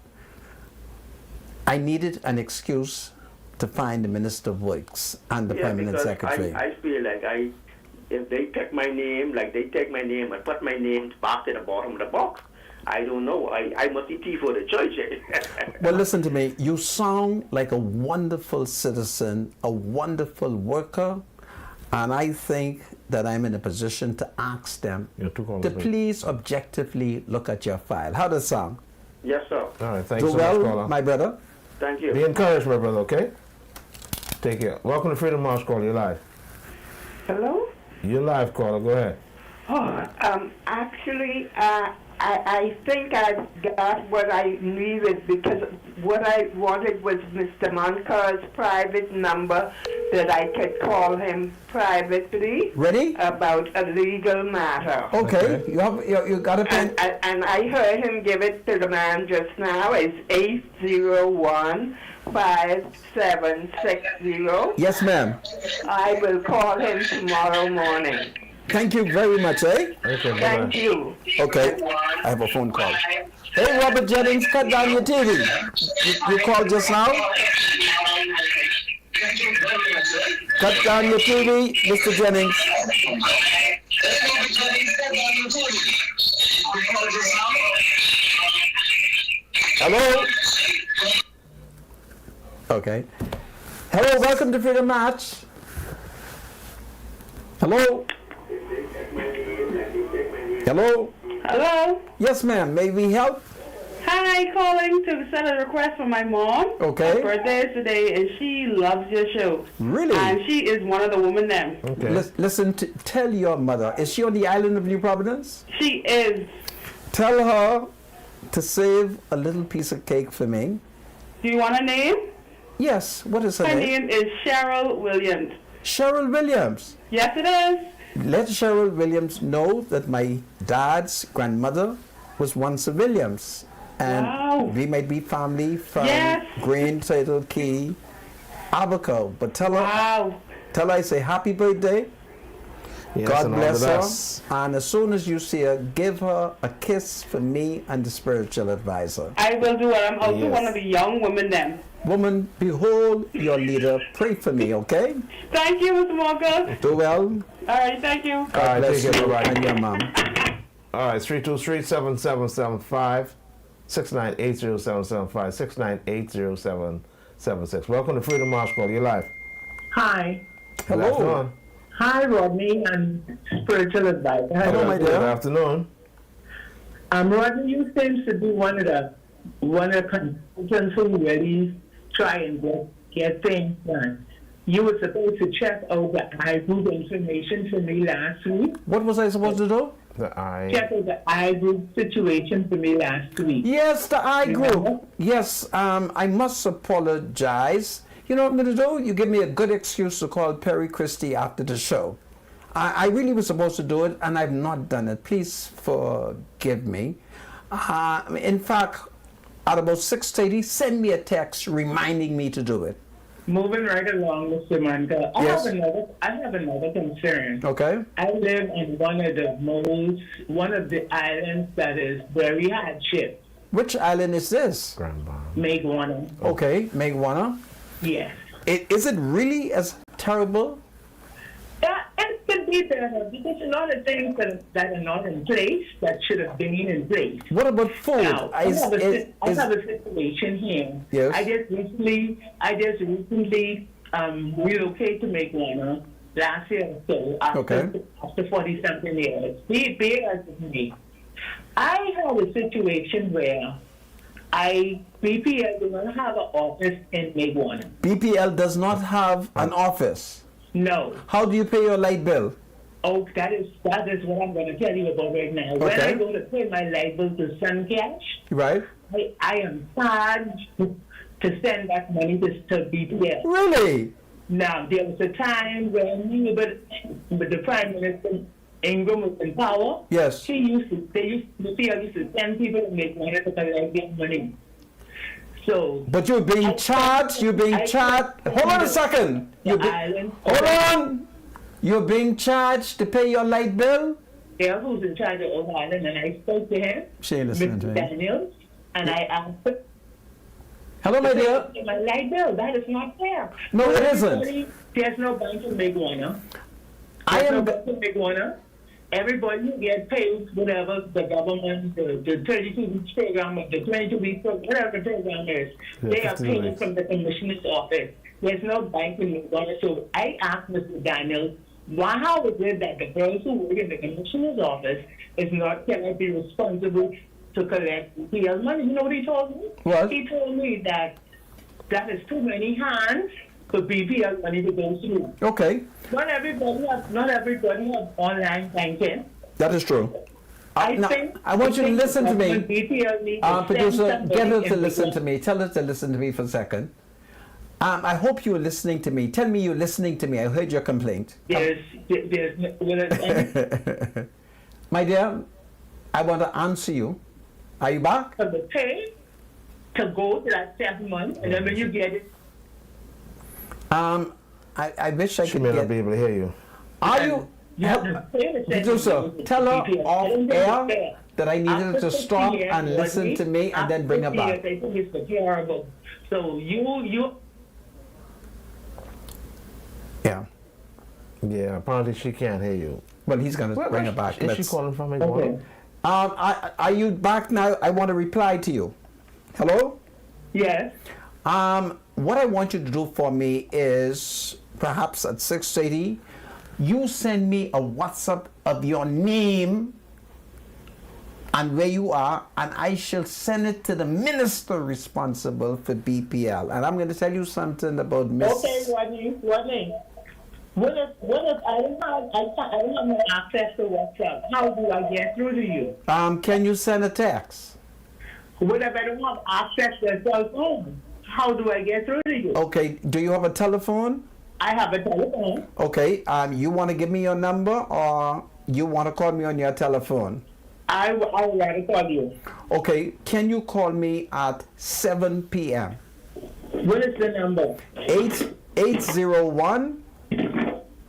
I needed an excuse to find the Minister of Works and the Permanent because Secretary. I feel like if they take my name, like they take my name and put my name back at the bottom of the box, I don't know. I must be thief for the church. Well, listen to me. You sound like a wonderful citizen, a wonderful worker, and I think that I'm in a position to ask them You're too callers, to mate. please objectively look at your file. How does it sound? Yes, sir. All right, thanks Do so much, well, caller. my brother. Thank you. Be encouraged, my brother, okay? Take care. Welcome to Freedom March Call. You're live. Hello? You're live, caller. Go ahead. Actually, I think I got what I needed because what I wanted was Mr. Moncar's private number that I could call him privately Ready? about a legal matter. Okay. You got a pen? And I heard him give it to the man just now. It's 801-5760. Yes, ma'am. I will call him tomorrow morning. Thank you very much, eh? Okay, bye-bye. Thank you. Okay, I have a phone call. Hey, Robert Jennings, cut down your TV. You called just now? Cut down your TV, Mr. Jennings. Hello? Okay. Hello, welcome to Freedom Match. Hello? Hello? Hello. Yes, ma'am. May we help? Hi, calling to send a request for my mom. Okay. Her birthday is today, and she loves your show. Really? And she is one of the women there. Okay. Listen, tell your mother. Is she on the island of New Providence? She is. Tell her to save a little piece of cake for me. Do you want a name? Yes. What is her Her name? name is Cheryl Williams. Cheryl Williams. Yes, it is. Let Cheryl Williams know that my dad's grandmother was once a Williams. And Wow. we might be family from Yes. Green Title Key, Abaco. But tell her I say happy birthday. Yes, God and all bless the her. best. And as soon as you see her, give her a kiss for me and the spiritual advisor. I will do it. I'm also Yes. one of the young women then. Woman, behold your leader. Pray for me, okay? Thank you, Mr. Walker. Do well. All right, thank you. God All right, bless take care, you bye-bye. and your mom. All right, 323-7775, 698-0775, 698-0776. Welcome to Freedom March Call. You're live. Hi. Good Hello. afternoon. Hi, Rodney, and spiritual advisor. Hello, my Good dear. afternoon. Rodney, you seem to be one of the consultants who really try and get things done. You were supposed to check out the iGroup information for me last week. What was I supposed to do? Check out the iGroup situation for me last week. Yes, the I group. Yes, I must apologize. You know what I'm going to do? You give me a good excuse to call Perry Christie after the show. I really was supposed to do it, and I've not done it. Please forgive me. In fact, at about 6:30, send me a text reminding me to do it. Moving right along, Mr. Manka, Yes. I have another concern. Okay? I live on one of the islands that is very hardship. Which island is this? Grandma. Make one. Okay, Megwana. Yes. Is it really as terrible? Yeah, it could be better because a lot of things that are not in place that should have been in place. What about food? Now, I have a situation here. Yes. I just recently relocated to Meguana last year or so after 40 something years. Be as with me. I have a situation where BPL does not have an office in Meguana. BPL does not have an office. No. How do you pay your light bill? Oh, that is what I'm going to tell you about right now. When Okay. I go to pay my light bill to SunCash, Right? I am charged to send that money to BPL. Really? Now, there was a time when the Prime Minister Ingram was in power. Yes. BPL used to send people to make money to collect their money. So, But you're being charged. You're being charged. Hold on a second. Hold on. You're being charged to pay your light bill? Yeah, who's in charge of Oak Island, and I spoke to him, She ain't listening to Mr. me. Daniels, and I asked him Hello, my dear. to pay my light bill. That is not fair. No, it Everybody- isn't. There's no bank in Meguana. I There's no am. bank in Meguana. Everybody who gets paid, whatever the government, the 32-week program, the 22-week program, whatever the program is, Yeah, they are 15 paid weeks. from the commissioner's office. There's no bank in Meguana. So I asked Mr. Daniels, how is it that the girls who work in the commissioner's office cannot be responsible to collect BPL money? You know what he told me? What? He told me that is too many hands for BPL money to go through. Okay. Not everybody have online banking. That is true. Now, think I want you to listen to me. BPL needs to Producer, send get her somebody to in listen because- to me. Tell her to listen to me for a second. I hope you're listening to me. Tell me you're listening to me. I heard your complaint. My dear, I want to answer you. Are you back? for the pay to go to that 7 months, and then when you get it, I wish I She could may not get. be able to hear you. Are you? You have to pay the Producer, tell her BPL. I off don't think it's air fair. that I needed her After to 50 stop years, and listen Rodney, to me and then after bring her 50 back. years, I think it's terrible. So you Yeah. Yeah, apparently she can't hear you. Well, he's going to bring her back. Is she Let's- calling from his okay. morning? Are you back now? I want to reply to you. Hello? Yes. What I want you to do for me is perhaps at 6:30, you send me a WhatsApp of your name and where you are, and I shall send it to the minister responsible for BPL. And I'm going to tell you something about Miss. Okay, Rodney. What if I don't have no access to WhatsApp? How do I get through to you? Can you send a text? What if I don't have access to a cell phone? How do I get through to you? Okay, do you have a telephone? I have a telephone. Okay, you want to give me your number or you want to call me on your telephone? I would rather call you. Okay, can you call me at 7 p.m.? What is the number? 801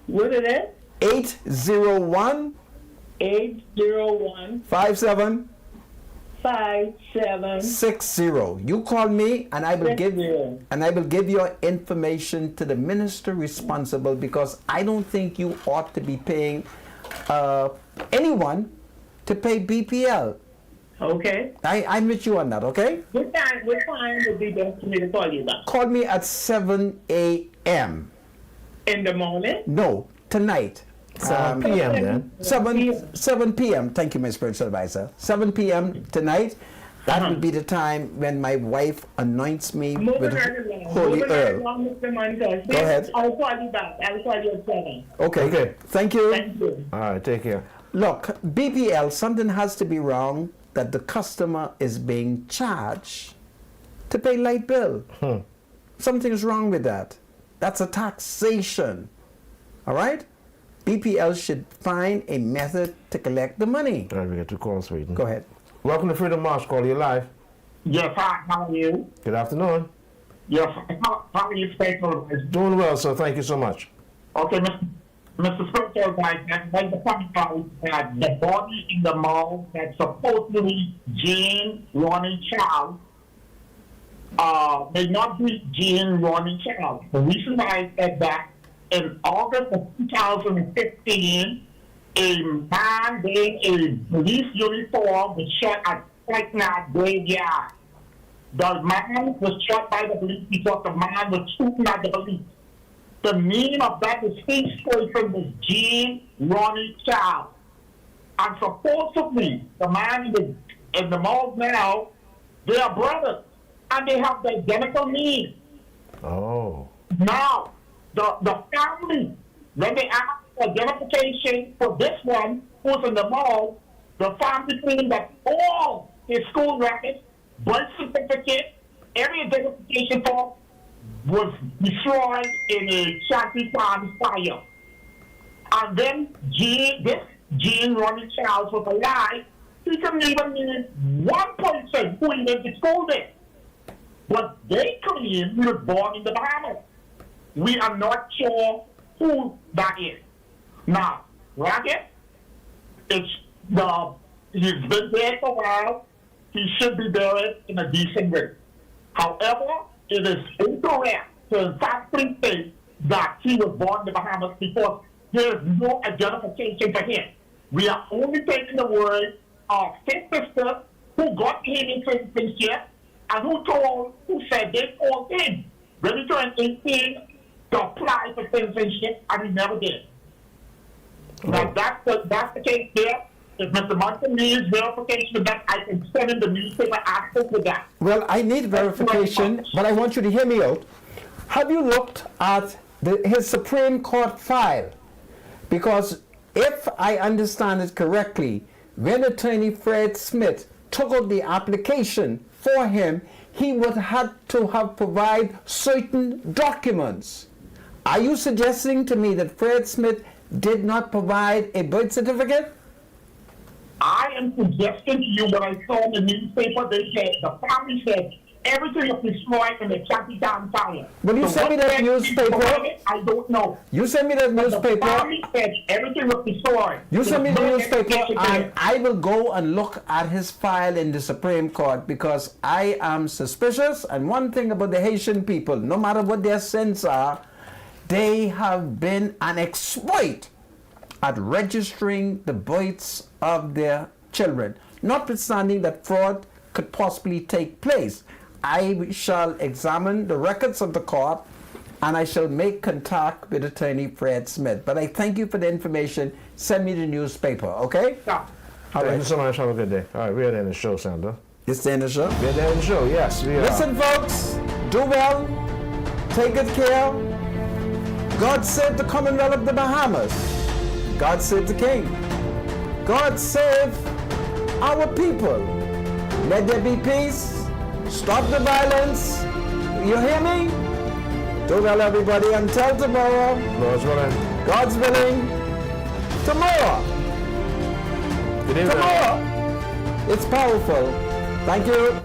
What is it? 801 801 57 57 60. You call me and I will give your information to the minister responsible, because I don't think you ought to be paying anyone to pay BPL. Okay. I'm with you on that, okay? What time would be best for me to call you back? Call me at 7 a.m. In the morning? No, tonight. 7 p.m. then. 7 p.m. Thank you, my spiritual advisor. 7 p.m. tonight. That will be the time when my wife anoints me with holy oil. Go ahead. I'll call you back. I'll call you at 7. Okay. Thank you. Thank you. All right, take care. Look, BPL, something has to be wrong that the customer is being charged to pay light bill. Something's wrong with that. That's a taxation. All right? BPL should find a method to collect the money. All right, we got 2 calls waiting. Go ahead. Welcome to Freedom March. Call you live. Yes, hi, how are you? Good afternoon. Yes, how are you, Special? Doing well, sir. Thank you so much. Okay, Mr. Special, I'd like to point out that the body in the mall that supposedly Jean Ronnie Child may not be Jean Ronnie Child. The reason why I said that, in August of 2015, a man wearing a police uniform was shot at Flecknard Graveyard. The man was shot by the police because the man was shooting at the police. The name of that deceased person was Jean Ronnie Child. And supposedly, the man in the mall now, they are brothers, and they have the identical name. Oh. Now, the family, when they ask for identification for this one who's in the mall, the family claimed that all his school records, birth certificate, every identification form was destroyed in a Shanty Farms fire. And then this Jean Ronnie Charles was alive. He couldn't even name one person who he went to school with. But they claim he was born in the Bahamas. We are not sure who that is. Now, Rocket, he's been there for a while. He should be buried in a decent way. However, it is incorrect to emphatically state that he was born in the Bahamas because there is no identification for him. We are only taking the word of his sister who got him in citizenship and who said they told him when he turned 18 to apply for citizenship, and he never did. Now, that's the case there. If Mr. Munson needs verification of that, I can send him the newspaper article for that. Well, I need verification, but I want you to hear me out. Have you looked at his Supreme Court file? Because if I understand it correctly, when Attorney Fred Smith took out the application for him, he would have to have provided certain documents. Are you suggesting to me that Fred Smith did not provide a birth certificate? I am suggesting to you what I saw in the newspaper. They said, the family said, everything was destroyed in the Chappytown fire. Will you send me what that led newspaper? people on it, I don't know. You send me that The newspaper. family said everything was destroyed. You send me the There was no newspaper, investigation and there. I will go and look at his file in the Supreme Court because I am suspicious. And one thing about the Haitian people, no matter what their sins are, they have been an exploit at registering the births of their children, notwithstanding that fraud could possibly take place. I shall examine the records of the court and I shall make contact with Attorney Fred Smith. But I thank you for the information. Send me the newspaper, okay? Yeah. All Thank you right. so much. Have a good day. All right, we're at the end of the show, Sandra. It's the end of the show. We're at the end of the show. Yes, we are. Listen, folks, do well, take good care. God save the Commonwealth of the Bahamas. God save the King. God save our people. Let there be peace. Stop the violence. You hear me? Do well, everybody. Until tomorrow. Lord's willing. God's willing. Tomorrow. Good evening. Tomorrow. It's powerful. Thank you.